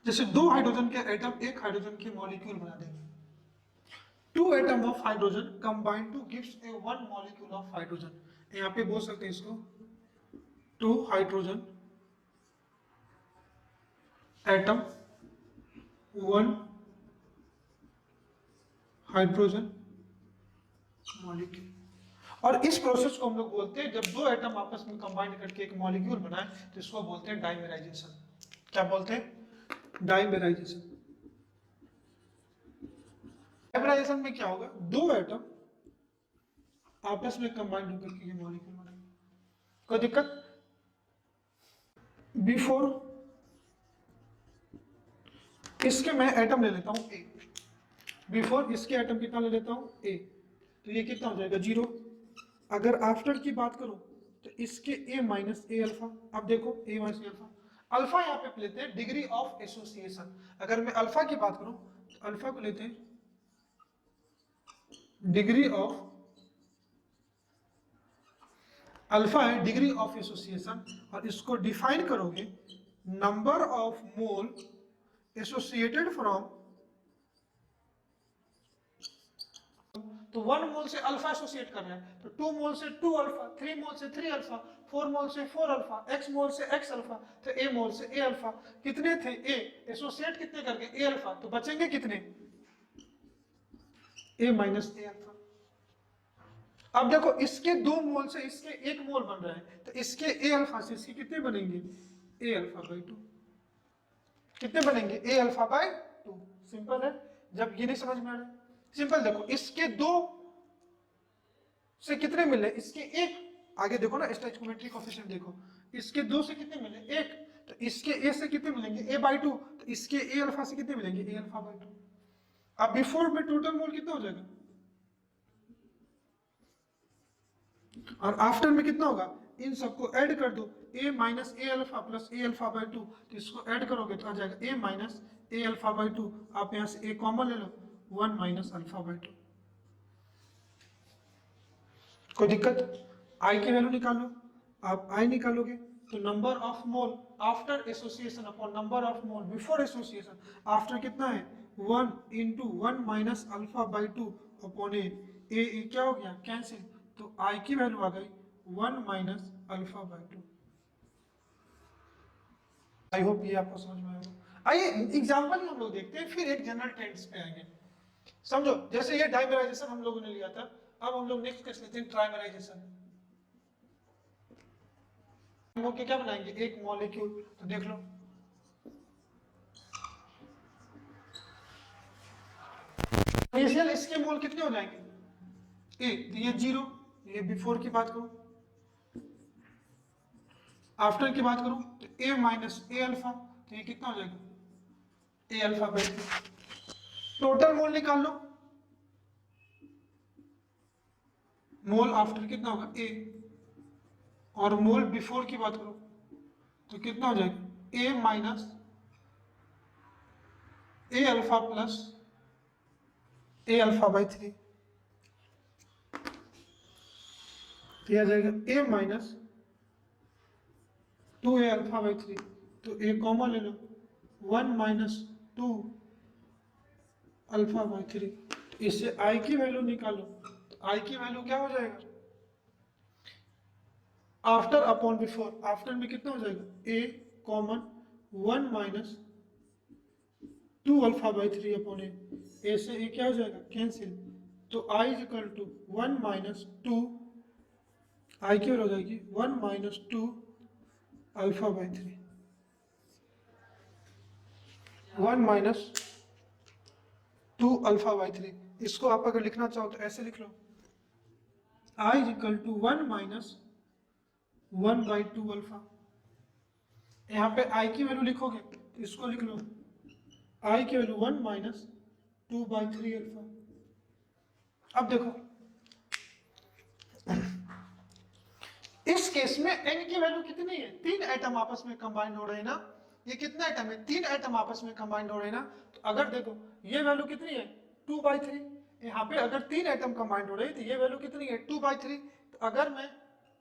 जैसे 2 हाइड्रोजन के एटम एक हाइड्रोजन के मॉलिक्यूल बना देंगे। 2 atom of hydrogen combine two gives A 1 molecule of hydrogen. यहाँ पे बोल सकते हैं इसको 2 हाइड्रोजन एटम 1 हाइड्रोजन मॉलिक्यूल। और इस प्रोसेस को हम लोग बोलते हैं, जब 2 एटम आपस में कंबाइन करके एक मॉलिक्यूल बनाए तो इसको बोलते हैं डाइमेराइजेशन। क्या बोलते हैं, डाइमेराइजेशन। डाइमेराइजेशन में क्या होगा, 2 एटम आपस में कंबाइन होकर के ये मॉलिक्यूल बनाएंगे। कोई दिक्कत। बिफोर इसके मैं एटम ले लेता हूं ए, बिफोर इसके एटम कितना ले लेता हूं ए, तो ये कितना हो जाएगा 0। अगर आफ्टर की बात करूं तो इसके A - A अल्फा। अब देखो A - A अल्फा, अल्फा यहाँ पे लेते हैं डिग्री ऑफ एसोसिएशन। अगर मैं अल्फा की बात करूं तो अल्फा को लेते हैं डिग्री ऑफ, अल्फा है डिग्री ऑफ एसोसिएशन, और इसको डिफाइन करोगे number of mole associated from, तो 1 मोल से अल्फा एसोसिएट कर रहे हैं तो 2 मोल से 2 अल्फा, 3 मोल से 3 अल्फा, 4 मोल से 4 अल्फा, x मोल से x अल्फा, तो a मोल से a अल्फा। कितने थे a एसोसिएट कितने करके a अल्फा, तो बचेंगे कितने a - A अल्फा। अब देखो इसके 2 मोल से इसके 1 मोल बन रहा है तो इसके a अल्फा से इसके कितने बनेंगे a अल्फा बाई 2। कितने बनेंगे a अल्फा बाई 2। सिंपल है। जब ये नहीं समझ में आ रहा है, सिंपल देखो इसके 2 से कितने मिले, इसके 1, आगे देखो ना स्टोइकियोमेट्रिक कोएफिशिएंट देखो, इसके 2 से कितने मिले 1, तो इसके ए से कितने मिलेंगे a/2, तो इसके a अल्फा से कितने मिलेंगे a अल्फा/2। अब बिफोर में टोटल मोल कितना हो जाएगा और आफ्टर में कितना होगा, इन सबको ऐड कर दो, a minus A alpha plus a अल्फा/2, तो इसको ऐड करोगे तो आ जाएगा a माइनस ए अल्फा/2। आप यहाँ से a कॉमन ले लो, 1 माइनस अल्फा/2। कोई दिक्कत? i की वैल्यू निकालो। आप i निकालोगे तो number of mole after association upon number of mole before association, after कितना है 1 इंटू 1 माइनस अल्फा/2 अपॉन ए क्या हो गया कैंसिल, तो i की वैल्यू आ गई 1 माइनस अल्फा/2। आई होप ये आपको समझ में आएगा। आइए एग्जांपल हम लोग देखते हैं, फिर एक जनरल ट्रेंड्स पे आएंगे। समझो जैसे ये डाइमराइजेशन हम लोगों ने लिया था, अब हम लोग नेक्स्ट कर लेते हैं ट्राइमराइजेशन। हम लोग क्या बनाएंगे, एक मॉलिक्यूल, तो देख लो इनिशियल इसके मोल कितने हो जाएंगे ए, तो ये 0, ये बिफोर की बात करूं, आफ्टर की बात करूं तो ए माइनस ए अल्फा, तो ये कितना हो जाएगा ए अल्फा/2। टोटल मोल निकाल लो, मोल आफ्टर कितना होगा ए, और मोल बिफोर की बात करो तो कितना हो जाएगा ए माइनस ए अल्फा प्लस ए अल्फा/3, आ जाएगा ए माइनस 2a अल्फा/3, तो ए कॉमन ले लो, 1 माइनस 2 अल्फा/3। इससे i की वैल्यू निकालो, तो i की वैल्यू क्या हो जाएगा आफ्टर अपॉन बिफोर, आफ्टर में कितना हो जाएगा a common 1 minus 2 alpha upon a से ए क्या हो जाएगा कैंसिल, तो i is equal to 1 minus 2, i की वैल्यू हो जाएगी 1 माइनस 2 अल्फा/3, 1 माइनस 2 अल्फा/3। इसको आप अगर लिखना चाहो तो ऐसे लिख लो, i is equal to 1 minus 1/2 alpha. यहाँ पे i की वैल्यू लिखोगे तो इसको लिख लो, i की वैल्यू 1 माइनस 2/3 अल्फा। अब देखो इस केस में n की वैल्यू कितनी है, 3 एटम आपस में कंबाइंड हो रहे हैं ना, ये कितना एटम है 3 एटम आपस में कंबाइंड हो रहे हैं ना, तो अगर देखो ये वैल्यू कितनी है 2/3, यहाँ पे अगर 3 एटम कंबाइंड हो रहे हैं तो ये वैल्यू कितनी है 2/3, तो अगर मैं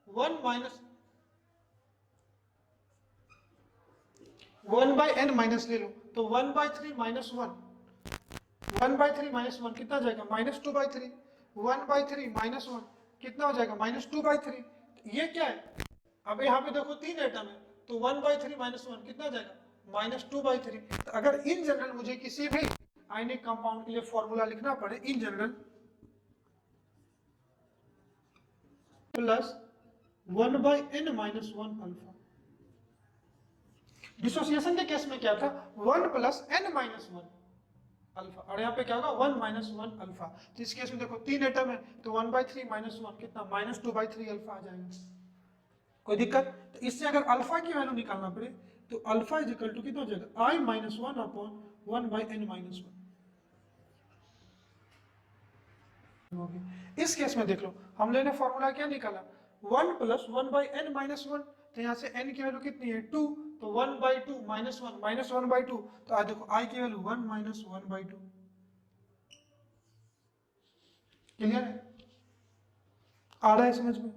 1 माइनस 1/n माइनस ले लो तो 1/3 माइनस 1, 1/3 माइनस 1 कितना जाएगा -2/3, 1/3 माइनस 1 कितना हो जाएगा -2/3। ये क्या है, अब यहाँ पे देखो 3 एटम है तो 1/3 माइनस 1 कितना हो जाएगा -2/3। तो अगर इन जनरल मुझे किसी भी आयनिक कंपाउंड के लिए फॉर्मूला लिखना पड़े, in general plus 1/n minus 1 alpha. Dissociation के केस में क्या था 1 प्लस n माइनस 1 अल्फा, और यहाँ पे क्या होगा 1 माइनस 1 अल्फा। तो इस केस में देखो 3 एटम है तो 1/3 माइनस 1 कितना -2/3 अल्फा आ जाएगा। कोई दिक्कत? तो इससे अगर अल्फा की वैल्यू निकालना पड़े तो अल्फा इज इक्वल टू कितना हो जाएगा i minus 1 upon 1/n minus 1। इस केस में देख लो हमने ने फॉर्मूला क्या निकाला 1 प्लस 1/n माइनस 1, तो यहाँ से n की वैल्यू कितनी है 2, तो 1/2 माइनस 1 माइनस 1/2, तो आज देखो i की वैल्यू 1 माइनस 1/2। क्लियर है? आ रहा है समझ में?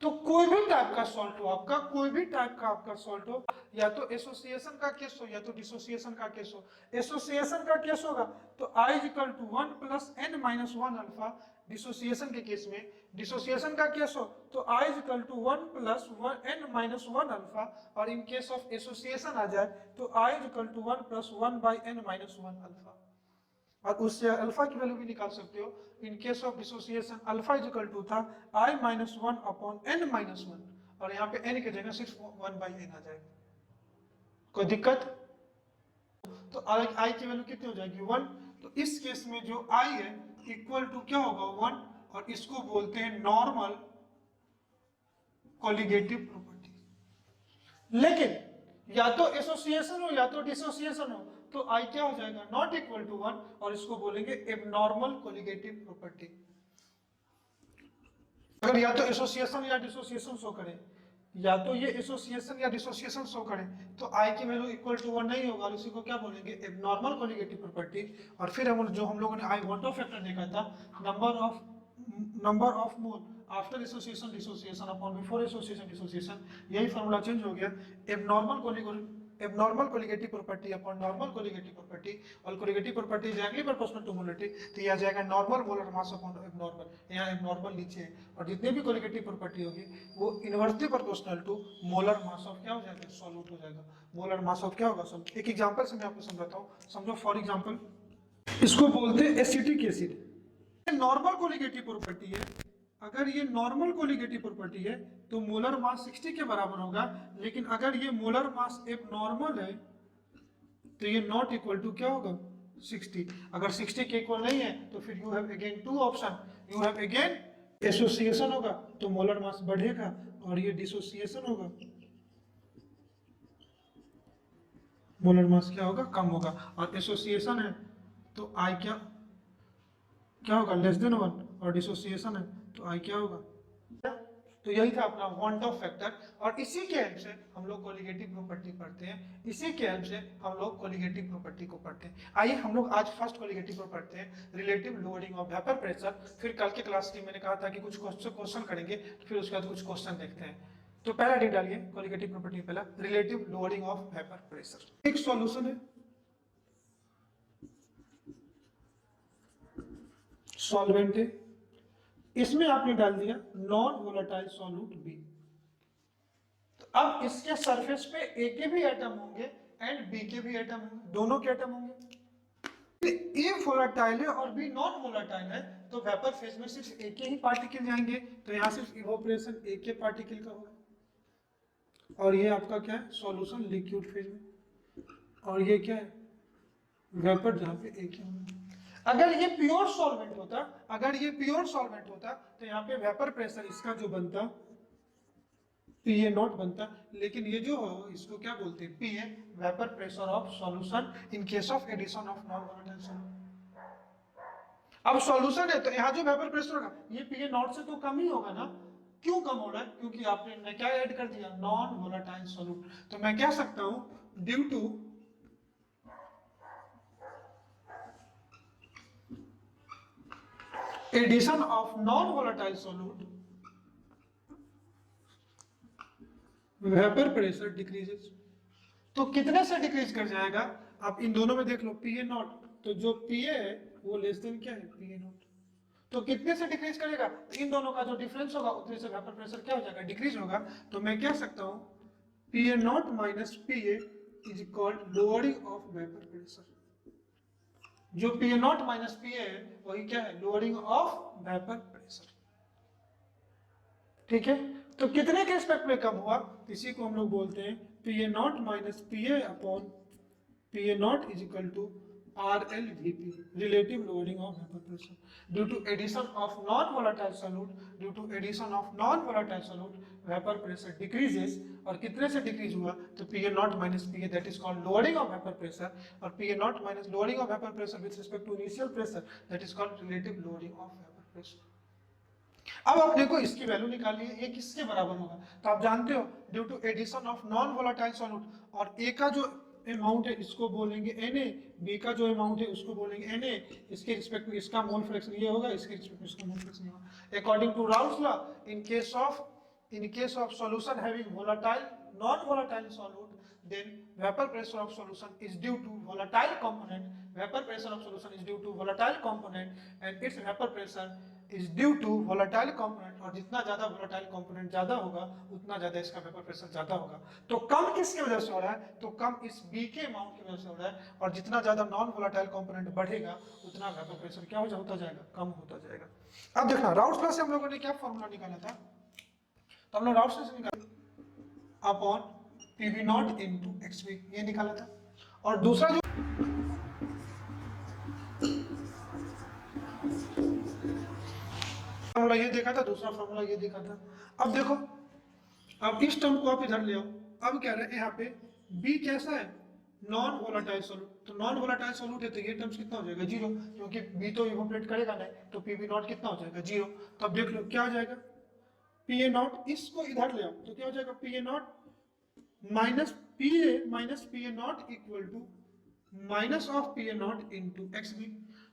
तो कोई भी टाइप का सॉल्ट हो आपका, कोई भी टाइप का आपका सॉल्ट हो, या तो एसोसिएशन का केस हो या तो डिसोसिएशन का केस हो। एसोसिएशन का केस होगा तो i is equal to 1 plus n minus 1 alpha dissociation के केस में। डिसोसिएशन का केस हो तो i is equal to 1 plus n minus 1 alpha, और इन केस ऑफ एसोसिएशन आ जाए तो i is equal to 1 plus 1/n minus 1 alpha, और उससे अल्फा की वैल्यू भी निकाल सकते हो। In case of dissociation alpha is equal to था i minus 1 upon n minus 1, और यहाँ पे n की जगह सिर्फ 1/n आ जाएगा। कोई दिक्कत? तो i की वैल्यू कितनी हो जाएगी 1, तो इस केस में जो i है इक्वल टू क्या होगा 1, और इसको बोलते हैं नॉर्मल कोलिगेटिव प्रॉपर्टी। लेकिन या तो एसोसिएशन हो या तो डिसोसिएशन हो, तो आई क्या हो जाएगा, नॉट इक्वल टू 1, और इसको बोलेंगे एबनॉर्मल कोलिगेटिव प्रॉपर्टी। अगर या तो एसोसिएशन या डिसोसिएशन शो करे, या तो ये एसोसिएशन या डिसोसिएशन शो करे, तो आई की वैल्यू इक्वल टू 1 नहीं होगा, और इसी को क्या बोलेंगे, एबनॉर्मल कोलिगेटिव प्रॉपर्टी। और फिर हम लोगों ने आई वांट ऑफ फैक्टर देखा था, number of mole after association dissociation upon before association dissociation, यही फॉर्मूला चेंज हो गया, abnormal colligative property upon normal colligative property, और colligative property is directly proportional to molarity, तो यह आ जाएगा normal molar mass upon abnormal, यहाँ abnormal नीचे है, और जितनी भी कोलिगेटिव प्रॉपर्टी होगी वो inversely proportional to molar mass of क्या हो जाएगा, सॉल्यूट हो जाएगा। मोलर मास ऑफ क्या होगा, सॉल्यूट। एक एग्जांपल से मैं आपको समझाता हूँ, समझो फॉर एग्जांपल, इसको बोलते हैं acetic acid, normal colligative property है। अगर ये नॉर्मल कोलिगेटिव प्रॉपर्टी है तो मोलर मास 60 के बराबर होगा, लेकिन अगर ये मोलर मास एबनॉर्मल है तो ये नॉट इक्वल टू क्या होगा, 60। अगर 60 के इक्वल नहीं है तो फिर you have again two option, you have again association होगा तो मोलर मास बढ़ेगा, और ये डिसोसिएशन होगा, मोलर मास क्या होगा, कम होगा, और एसोसिएशन है तो आई क्या होगा, लेस देन 1, और डिसोसिएशन है तो आई क्या होगा। तो यही था अपना वांट ऑफ फैक्टर, और इसी के हेल्प से हम लोग कोलिगेटिव प्रॉपर्टी पढ़ते हैं, इसी के हेल्प से हम लोग कोलिगेटिव प्रॉपर्टी को पढ़ते हैं। आइए हम लोग आज फर्स्ट कोलिगेटिव को पढ़ते हैं, relative lowering of vapour pressure. फिर कल के क्लास की मैंने कहा था कि कुछ क्वेश्चन करेंगे, फिर उसके बाद कुछ क्वेश्चन देखते हैं। तो पहला डी डालिए कोलिगेटिव प्रॉपर्टी, पहला relative lowering of vapour pressure. एक सॉल्यूशन है, सॉल्वेंट है, इसमें आपने डाल दिया नॉन वोलेटाइल सॉल्यूट बी, तो अब इसके सरफेस पे ए के भी एटम होंगे एंड बी के भी एटम होंगे, दोनों के एटम होंगे। ए वोलेटाइल है और बी नॉन वोलेटाइल है, तो वेपर फेज में सिर्फ ए के ही पार्टिकल जाएंगे, तो यहां सिर्फ इवोपरेशन ए के पार्टिकल का होगा, और ये आपका क्या है, सॉल्यूशन लिक्विड फेज में, और ये क्या है, वेपर जहां पे ए के होंगे। अगर ये प्योर सॉल्वेंट होता, अगर ये प्योर सॉल्वेंट होता तो यहाँ पे वेपर प्रेशर इसका जो बनता पीए नॉट बनता, लेकिन ये जो हो इसको क्या बोलते हैं, PA, vapour pressure of solution in case of addition of non volatile solute. अब सॉल्यूशन है तो यहाँ जो वेपर प्रेशर होगा ये पीए नॉट से तो कम ही होगा ना, क्यों कम हो रहा है, क्योंकि आपने क्या ऐड कर दिया, नॉन वोलेटाइल सॉल्यूट। तो मैं कह सकता हूं due to addition of non volatile solute vapour pressure decreases. तो कितने से डिक्रीज कर जाएगा, आप इन दोनों में देख लो, पीए नॉट, तो जो पीए है वो लेस देन क्या है, पीए नॉट, तो कितने से डिक्रीज करेगा, तो इन दोनों का जो डिफरेंस होगा उतने से वेपर प्रेशर क्या हो जाएगा, डिक्रीज होगा। तो मैं कह सकता हूं PA naught minus PA is equal lowering of vapour pressure. जो पीए नॉट माइनस पीए है वही क्या है, लोअरिंग ऑफ वेपर प्रेशर। ठीक है, तो कितने के रिस्पेक्ट में कम हुआ, इसी को हम लोग बोलते हैं PA naught minus PA upon PA naught is equal to RLVP, relative lowering of vapor pressure due to addition of non-volatile solute, due to addition of non-volatile solute vapor pressure decreases, और कितने से decrease हुआ, तो PA naught minus PA, that is called lowering of vapour pressure, और PA naught minus lowering of vapour pressure with respect to initial pressure, that is called relative lowering of vapour pressure. अब अपने को इसकी value निकालनी है, ये किसके बराबर होगा, तो आप जानते हो due to addition of non volatile solute, और ए का जो अमाउंट है इसको बोलेंगे Na, बी का जो अमाउंट है उसको बोलेंगे Na, इसके रिस्पेक्ट में इसका मोल फ्रैक्शन ये होगा, इसके रिस्पेक्ट में इसका मोल फ्रैक्शन होगा। According to Raoult's law, in case of solution having volatile non volatile solute, then vapor pressure of solution is due to volatile component, vapor pressure of solution is due to volatile component and its vapor pressure is due to volatile component, और जितना ज्यादा volatile component ज्यादा होगा उतना ज्यादा इसका vapour pressure ज्यादा होगा। तो कम किसकी वजह से हो रहा है, तो कम इस बी के अमाउंट की वजह से हो रहा है, और जितना ज्यादा नॉन वोलेटाइल कंपोनेंट बढ़ेगा उतना वेपर प्रेशर क्या होता जाएगा, कम होता जाएगा। अब देखना राउल्स लॉ से हम लोगों ने क्या फॉर्मूला निकाला था, तो हम लोग राउल्स लॉ से निकाला upon PV not into XV, ये निकाला था। और दूसरा जो फॉर्मूला ये देखा था, दूसरा फॉर्मूला ये देखा था। अब देखो, अब इस टर्म को आप इधर ले आओ, अब कह रहे हैं यहाँ पे बी कैसा है, नॉन वोलाटाइल सोल्यूट, तो नॉन वोलाटाइल सोल्यूट है तो ये टर्म्स कितना हो जाएगा, जीरो, क्योंकि बी तो इवोपरेट करेगा नहीं, तो पी बी नॉट कितना हो जाएगा, जीरो। तो अब देख लो क्या हो जाएगा, पी ए नॉट, इसको इधर ले आओ तो क्या हो जाएगा, P A naught minus P A naught equal to minus of P A naught into X B.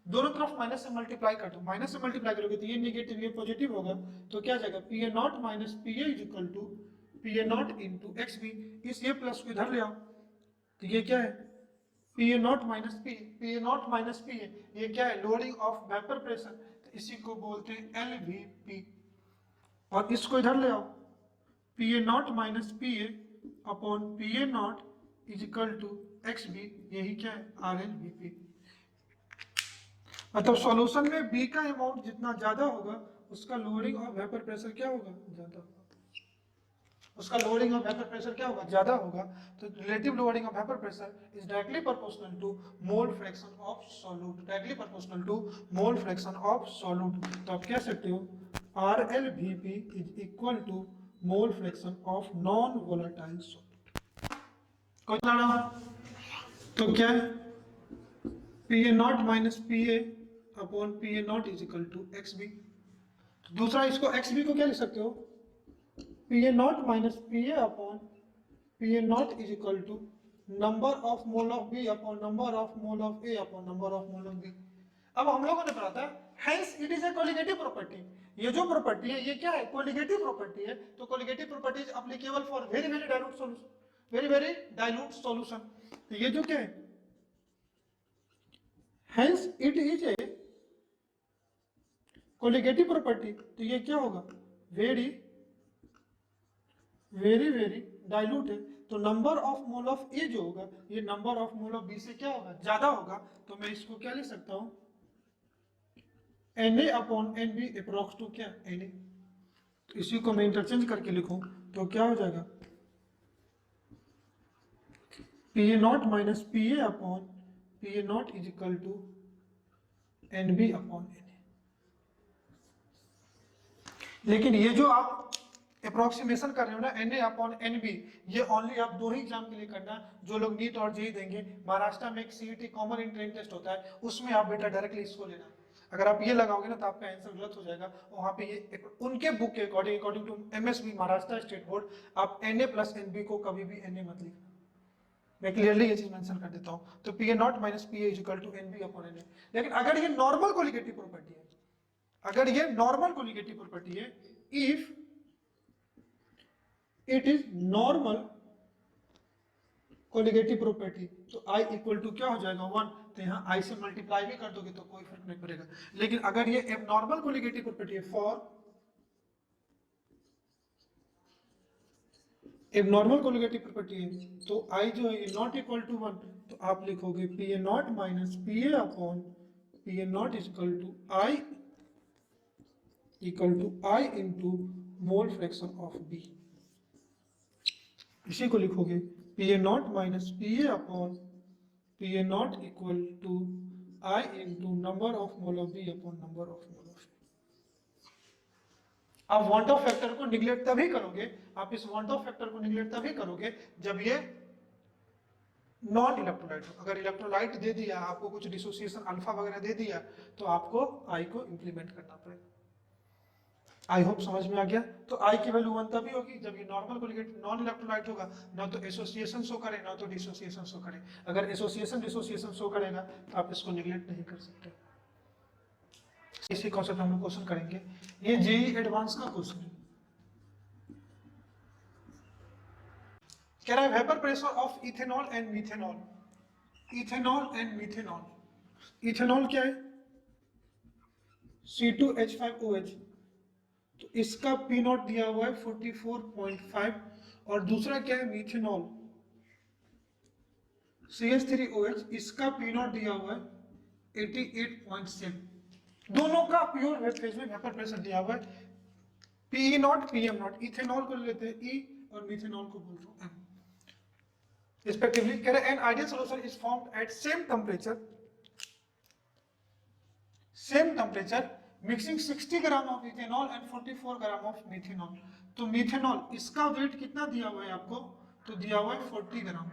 दोनों तरफ माइनस से मल्टीप्लाई कर दो, माइनस से मल्टीप्लाई करोगे तो ये नेगेटिव ये पॉजिटिव होगा, तो क्या आ जाएगा, P A naught minus P A is equal to P A naught into X B. इस ये प्लस को इधर ले आओ तो ये क्या है, P A naught minus P A naught minus P ए, ये क्या है, लोडिंग ऑफ वेपर प्रेशर, तो इसी को बोलते हैं एल वी पी। और इसको इधर ले आओ, P A naught minus P A upon P A naught is equal to X B, यही क्या है, आर एल वी पी। मतलब सॉल्यूशन में बी का अमाउंट जितना ज्यादा होगा उसका लोडिंग ऑफ वेपर प्रेशर क्या होगा, ज्यादा, उसका लोडिंग ऑफ वेपर प्रेशर क्या होगा, ज्यादा होगा। तो relative loading of vapour pressure is directly proportional to mole fraction of solute, directly proportional to mole fraction of solute. तो आप कह सकते हो R L V P is equal to mole fraction of non volatile solute. कोई लड़ा तो क्या है, P A naught minus P A upon P A naught is equal to X B. दूसरा इसको एक्स बी को क्या लिख सकते हो, P A naught minus P A upon P A naught is equal to number of mole of B upon number of mole of A upon number of mole of B. अब हम लोगों ने पढ़ा था hence it is a colligative property, ये जो property है ये क्या है, कोलिगेटिव प्रॉपर्टी है। तो colligative property is applicable for very very dilute solution, very very dilute solution. तो ये जो क्या है, hence it is a colligative property, तो ये क्या होगा, वेरी वेरी वेरी डाइल्यूट है। तो number of mole of A जो होगा ये number of mole of B से क्या होगा, ज्यादा होगा। तो मैं इसको क्या लिख सकता हूं, Na upon N B approx to क्या, Na। तो इसी को मैं इंटरचेंज करके लिखूं तो क्या हो जाएगा, P A naught minus P A upon P A naught is equal to N B upon N. लेकिन ये जो आप अप्रोक्सीमेशन कर रहे हो ना, N A upon N B, ये ओनली आप दो ही एग्जाम के लिए करना। जो लोग नीट और जेई देंगे, महाराष्ट्र में एक सीईटी कॉमन एंट्रेंस टेस्ट होता है, उसमें आप बेटा डायरेक्टली इसको लेना। अगर आप ये लगाओगे ना तो आपका आंसर गलत हो जाएगा। वहां पे ये उनके बुक के according to MSB Maharashtra state board, आप N A plus N B को कभी भी एन ए मत लिखना। मैं क्लियरली ये चीज मेंशन कर देता हूं। तो P A naught minus P A is equal to N B upon N A. लेकिन अगर ये नॉर्मल कोलिगेटिव प्रॉपर्टी है, अगर ये नॉर्मल कोलिगेटिव प्रॉपर्टी है, if it is normal colligative property, तो I इक्वल टू क्या हो जाएगा 1। तो यहाँ I से मल्टीप्लाई भी कर दोगे तो कोई फर्क नहीं पड़ेगा। लेकिन अगर ये एबनॉर्मल कोलिगेटिव प्रॉपर्टी है, फॉर एबनॉर्मल कोलिगेटिव प्रॉपर्टी है, तो I जो है ये नॉट इक्वल टू 1, तो आप लिखोगे P A naught minus P A upon P A naught is equal to I into mole fraction of B। इसी को लिखोगे P A naught minus P A upon P A naught equal to I into number of mole of B upon number of mole of. आप van't Hoff factor को neglect तभी करोगे, आप इस van't Hoff factor को neglect तभी करोगे जब ये नॉन इलेक्ट्रोलाइट हो। अगर इलेक्ट्रोलाइट दे दिया, आपको कुछ डिसोसिएशन अल्फा वगैरह दे दिया, तो आपको I को इंप्लीमेंट करना पड़ेगा। आई होप समझ में आ गया। तो I की वैल्यू 1 तभी होगी जब ये नॉर्मल कोलिगेटिव नॉन इलेक्ट्रोलाइट होगा, ना तो एसोसिएशन शो करे ना तो डिसोसिएशन शो करे। अगर एसोसिएशन डिसोसिएशन शो करेगा तो आप इसको निगलेक्ट नहीं कर सकते। इसी कॉन्सेप्ट हम लोग क्वेश्चन करेंगे। ये जेई एडवांस का क्वेश्चन है। कह रहा है vapour pressure of ethanol and methanol. Ethanol and methanol. Ethanol क्या है, C2H5OH। तो इसका पी नॉट दिया हुआ है 44.5। और दूसरा क्या है, मीथेनॉल CH3OH, इसका पी नॉट दिया हुआ है 88.7। दोनों का प्योर फेज में वेपर प्रेशर दिया हुआ है, P not P am not. Ethanol को लेते हैं ई और मीथेनॉल को बोलते हैं एम रिस्पेक्टिवली। कह रहे हैं an ideal solution is formed at same temperature mixing 60 gram of ethanol and 44 gram of methanol. तो मीथेनॉल इसका वेट कितना दिया हुआ है आपको, तो दिया हुआ है 40 ग्राम।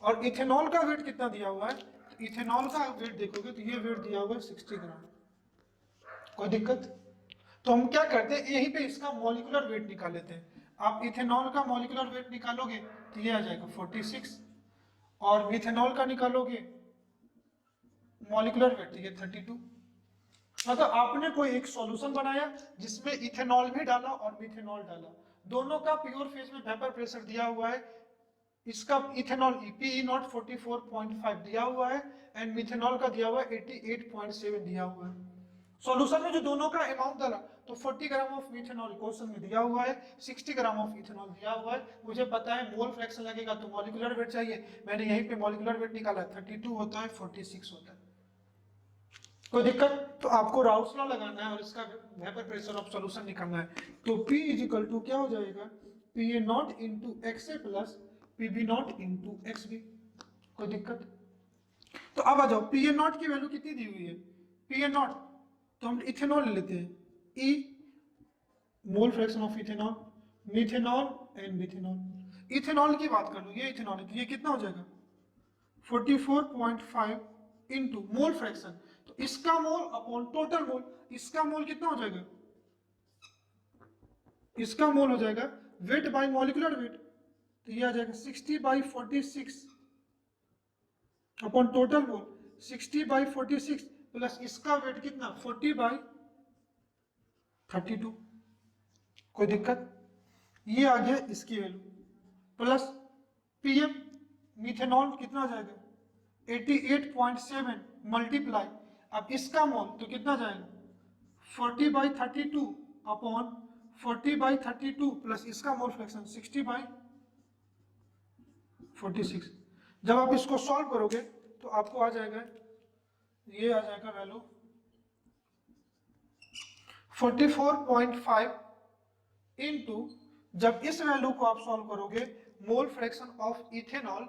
और इथेनॉल का वेट कितना दिया हुआ है, तो इथेनॉल का वेट देखोगे तो ये वेट दिया हुआ है 60 ग्राम। कोई दिक्कत? तो हम क्या करते हैं, यहीं पे इसका मॉलिक्यूलर वेट निकाल लेते हैं। आप इथेनॉल का मॉलिक्यूलर वेट निकालोगे तो ये आ जाएगा 46, और मिथेनॉल का निकालोगे मॉलिक्यूलर वेट, तो ये 32। मतलब आपने कोई एक सॉल्यूशन बनाया जिसमें इथेनॉल भी डाला और मिथेनॉल डाला, दोनों का प्योर फेज में वेपर प्रेशर दिया हुआ है। इसका इथेनॉल पीई नॉट 44.5 दिया हुआ है एंड मिथेनॉल का दिया हुआ है 88.7 दिया हुआ है। सॉल्यूशन में जो दोनों का अमाउंट डाला तो 40 ग्राम ऑफ मिथेनॉल क्वेश्चन में दिया हुआ है, 60 ग्राम ऑफ इथेनॉल दिया हुआ है। मुझे पता है मोल फ्रैक्शन लगेगा तो मॉलिक्यूलर वेट चाहिए, मैंने यहीं पे मॉलिक्यूलर वेट निकाला, 32 होता है, 46 होता है। कोई दिक्कत? तो आपको राउट्स लॉ लगाना है और इसका वेपर प्रेशर ऑफ सॉल्यूशन निकालना है। तो P इज इक्वल टू क्या हो जाएगा, PA naught into XA plus PB not into XB। कोई दिक्कत? तो अब आ जाओ, PA नॉट की वैल्यू कितनी दी हुई है, PA नॉट, तो हम इथेनॉल ले लेते हैं, E mole fraction of ethanol, methanol and methanol. Ethanol की बात कर लो, ये इथेनॉल है तो ये कितना हो जाएगा 44.5 इंटू मोल फ्रैक्शन, तो इसका मोल अपॉन टोटल मोल, इसका मोल कितना हो जाएगा, इसका मोल हो जाएगा वेट बाय मॉलिक्यूलर वेट, तो ये आ जाएगा 60/46 अपॉन टोटल मोल, 60/46 प्लस इसका वेट कितना 40/32। कोई दिक्कत? ये आ गया इसकी वैल्यू, प्लस पीएम मिथेनॉल कितना आ जाएगा 88.7 मल्टीप्लाई, अब इसका मोल तो कितना जाएगा 40/32 अपॉन 40/32 प्लस इसका मोल फ्रैक्शन 60/46। जब आप इसको सॉल्व करोगे तो आपको आ जाएगा, ये आ जाएगा वैल्यू 44.5 इंटू, जब इस वैल्यू को आप सॉल्व करोगे मोल फ्रैक्शन ऑफ इथेनॉल,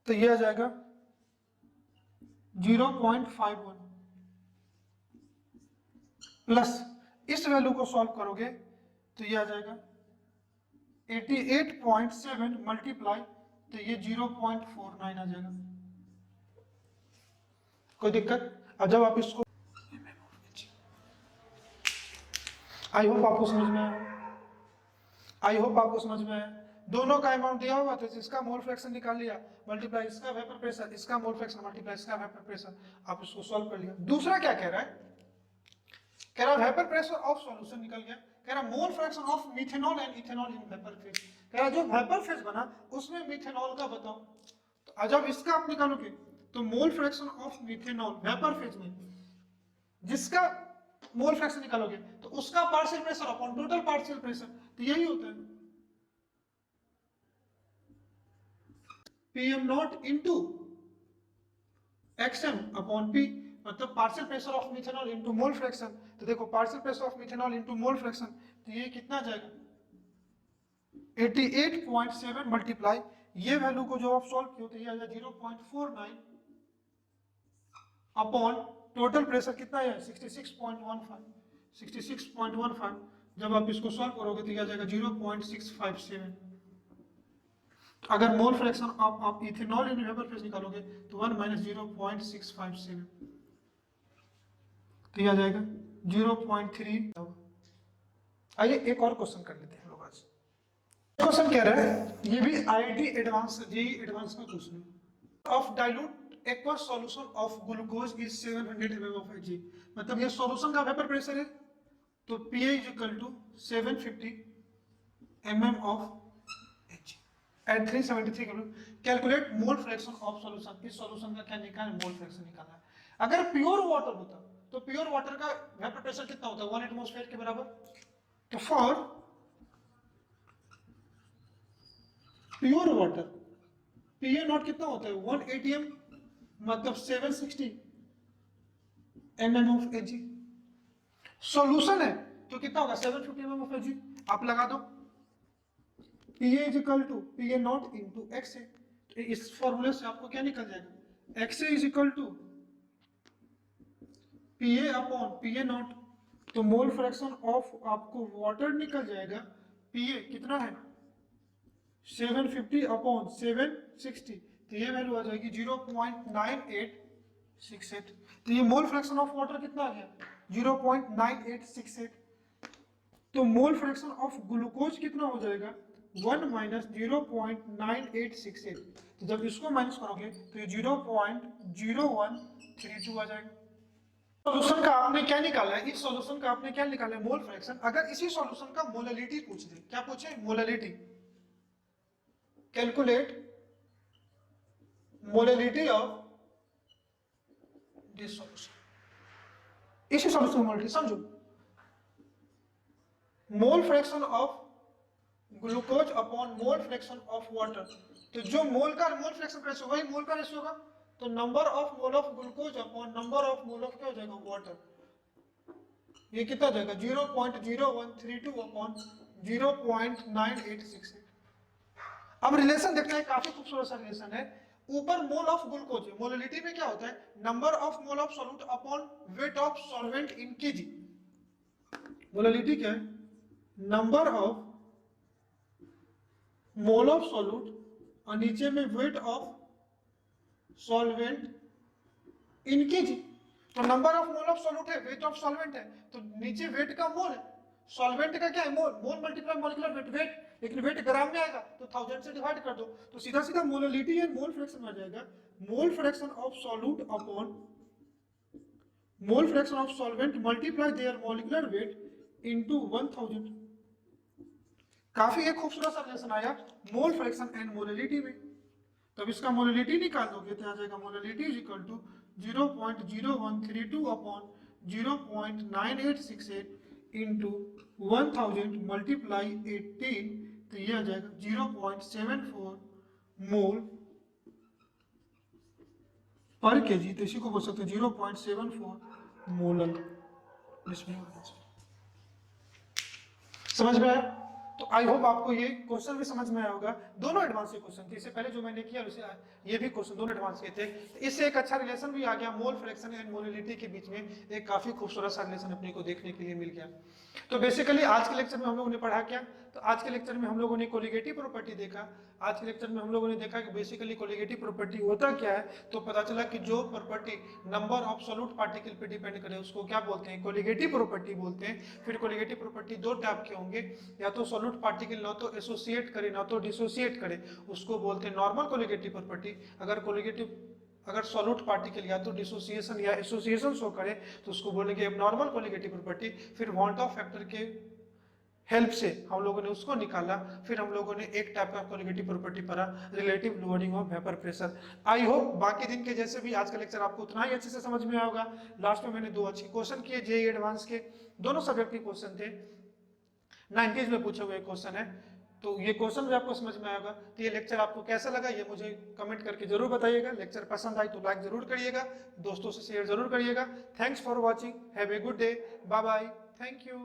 तो ये आ जाएगा 0.51 प्लस इस वैल्यू को सॉल्व करोगे तो ये आ जाएगा 88.7 मल्टीप्लाई, तो ये 0.49 आ जाएगा। कोई दिक्कत? अब जब आप इसको, आई होप आपको समझ में आया, आई होप आपको समझ में आया। दोनों का अमाउंट दिया हुआ था, इसका मोल फ्रैक्शन निकाल लिया, मल्टीप्लाई इसका वेपर प्रेशर, इसका मोल फ्रैक्शन मल्टीप्लाई इसका वेपर प्रेशर, आप इसको सॉल्व कर लिया। दूसरा क्या कह रहा है, कह रहा वेपर प्रेशर ऑफ सॉल्यूशन निकल गया, कह रहा मोल fraction of methanol and ethanol in vapour phase, कह रहा जो वेपर फेज बना उसमें मिथेनॉल का बताओ। तो जब इसका आप निकालोगे तो mole fraction of methanol vapour phase में जिसका मोल फ्रैक्शन निकालोगे तो उसका partial pressure upon total partial pressure, तो यही होता है PM not into XM upon P, मतलब partial pressure of methanol into mole fraction. तो देखो partial pressure of methanol into mole fraction, तो ये कितना जाएगा 88.7 मल्टीप्लाई, ये वैल्यू को जो आप सॉल्व किया तो ये आ जाएगा 0.49 अपॉन टोटल प्रेशर कितना है 66.15, जब आप इसको सॉल्व करोगे तो ये आ जाएगा 0.657। अगर मोल फ्रैक्शन आप इथेनॉल इन वेपर फेज निकालोगे तो 1 माइनस 0.657, तो ये आ जाएगा 0.3। आइए एक और क्वेश्चन कर लेते हैं लोग आज। क्वेश्चन कह रहा है, ये भी IIT एडवांस जेईई एडवांस का क्वेश्चन है, of dilute aqueous solution of glucose is 700 mm of Hg, मतलब ये सॉल्यूशन का वेपर प्रेशर है, तो PA is equal to 750 mm of Hg at 373 kilo. Calculate mole fraction of solution, इस solution का क्या निकालना है, मोल फ्रैक्शन निकालना है। अगर प्योर वाटर होता तो प्योर वाटर का वेपर प्रेशर कितना होता है 1 एटमॉस्फेयर के बराबर, तो for pure water PA not कितना होता है 1 ATM, मतलब 760 mm of Hg। सॉल्यूशन है तो कितना होगा 750 mm of Hg, आप लगा दो PA is equal to PA naught into XA, तो इस फॉर्मूले से आपको क्या निकल जाएगा XA is equal to PA upon PA naught, तो मोल फ्रैक्शन ऑफ आपको वाटर निकल जाएगा पीए कितना है 750 अपॉन 760, तो ये वैल्यू आ जाएगी 0.9868। तो ये मोल फ्रैक्शन ऑफ वाटर कितना आ गया 0.9868। तो मोल फ्रैक्शन ऑफ ग्लूकोज कितना हो जाएगा 1 माइनस 0.9868। तो जब इसको माइनस करोगे तो ये 0.0132 आ जाएगा। सॉल्यूशन का आपने क्या निकाला है, इस सॉल्यूशन का आपने क्या निकाला है मोल फ्रैक्शन। अगर इसी सॉल्यूशन का मोलैलिटी पूछ दे, क्या पूछे molality, calculate molality of this solution, इसी सॉल्यूशन का मोलैलिटी समझो। मोल fraction of glucose upon mole fraction of water, तो जो मोल का मोल फ्रैक्शन रेशियो वही मोल का रेशियो होगा, तो number of mole of glucose upon number of mole of क्या हो जाएगा वाटर, ये कितना हो जाएगा 0.0132 अपॉन 0.9868। अब रिलेशन देखते हैं, काफी खूबसूरत सा रिलेशन है। ऊपर मोल ऑफ ग्लूकोज है, मोलैलिटी में क्या होता है number of mole of solute upon weight of solvent in KG. Molality क्या है number of mole of solute और नीचे में weight of solvent in KG. तो number of mole of solute है, वेट ऑफ सॉल्वेंट है, तो नीचे वेट का मोल है, सॉल्वेंट का क्या है मोल, मोल मल्टीप्लाई मॉलिक्यूलर वेट, वेट, लेकिन वेट ग्राम में आएगा तो 1000 से डिवाइड कर दो, तो सीधा सीधा मोलैलिटी एंड मोल फ्रैक्शन आ जाएगा mole fraction of solute upon mole fraction of solvent multiply their molecular weight into 1000। काफी एक खूबसूरत सा रिलेशन आया मोल फ्रैक्शन एंड मोलैलिटी में। तब इसका मोलैलिटी निकाल दोगे तो आ जाएगा molality is equal to 0.0132 upon 0.9868 into 1000 multiply 18, तो ये आ जाएगा 0.74 मोल पर केजी। तो इसी को बोल सकते हैं 0.74 मोलर। समझ में आया? तो आई होप आपको ये क्वेश्चन भी समझ में आया होगा। दोनों एडवांस के क्वेश्चन थे, इससे पहले जो मैंने किया उसे ये भी क्वेश्चन दोनों एडवांस के थे। तो इससे एक अच्छा रिलेशन भी आ गया मोल फ्रैक्शन एंड मोलैलिटी के बीच में, एक काफी खूबसूरत सा रिलेशन अपने को देखने के लिए मिल गया। तो बेसिकली आज के लेक्चर में हम लोगों ने पढ़ा क्या, तो आज के लेक्चर में हम लोगों ने कोलिगेटिव प्रॉपर्टी देखा। आज के लेक्चर में हम लोगों ने देखा कि बेसिकली कोलिगेटिव प्रॉपर्टी होता क्या है, तो पता चला कि जो property number of solute particle पे डिपेंड करे उसको क्या बोलते हैं कोलिगेटिव प्रॉपर्टी बोलते हैं। फिर कोलिगेटिव प्रॉपर्टी दो टाइप के होंगे, या तो सॉल्यूट पार्टिकल ना तो एसोसिएट करे ना तो डिसोसिएट करे, उसको बोलते हैं नॉर्मल कोलिगेटिव प्रॉपर्टी। अगर सॉल्यूट पार्टिकल या तो डिसोसिएशन या एसोसिएशन शो करे तो उसको बोलेंगे एबनॉर्मल कोलिगेटिव प्रॉपर्टी। फिर वांट ऑफ फैक्टर के हेल्प से हम लोगों ने उसको निकाला। फिर हम लोगों ने एक टाइप का कोलिगेटिव प्रॉपर्टी पढ़ा, relative lowering of vapour pressure. I hope बाकी दिन के जैसे भी आज का लेक्चर आपको उतना ही अच्छे से समझ में आया होगा। लास्ट में मैंने दो अच्छे क्वेश्चन किए, जेईई एडवांस के दोनों सब्जेक्ट के क्वेश्चन थे, 90s में पूछे हुए क्वेश्चन है। तो ये क्वेश्चन भी आपको समझ में आएगा। तो ये लेक्चर आपको कैसा लगा ये मुझे कमेंट करके जरूर बताइएगा। लेक्चर पसंद आई तो लाइक जरूर करिएगा, दोस्तों से शेयर जरूर करिएगा। Thanks for watching, have a good day, bye bye, thank you.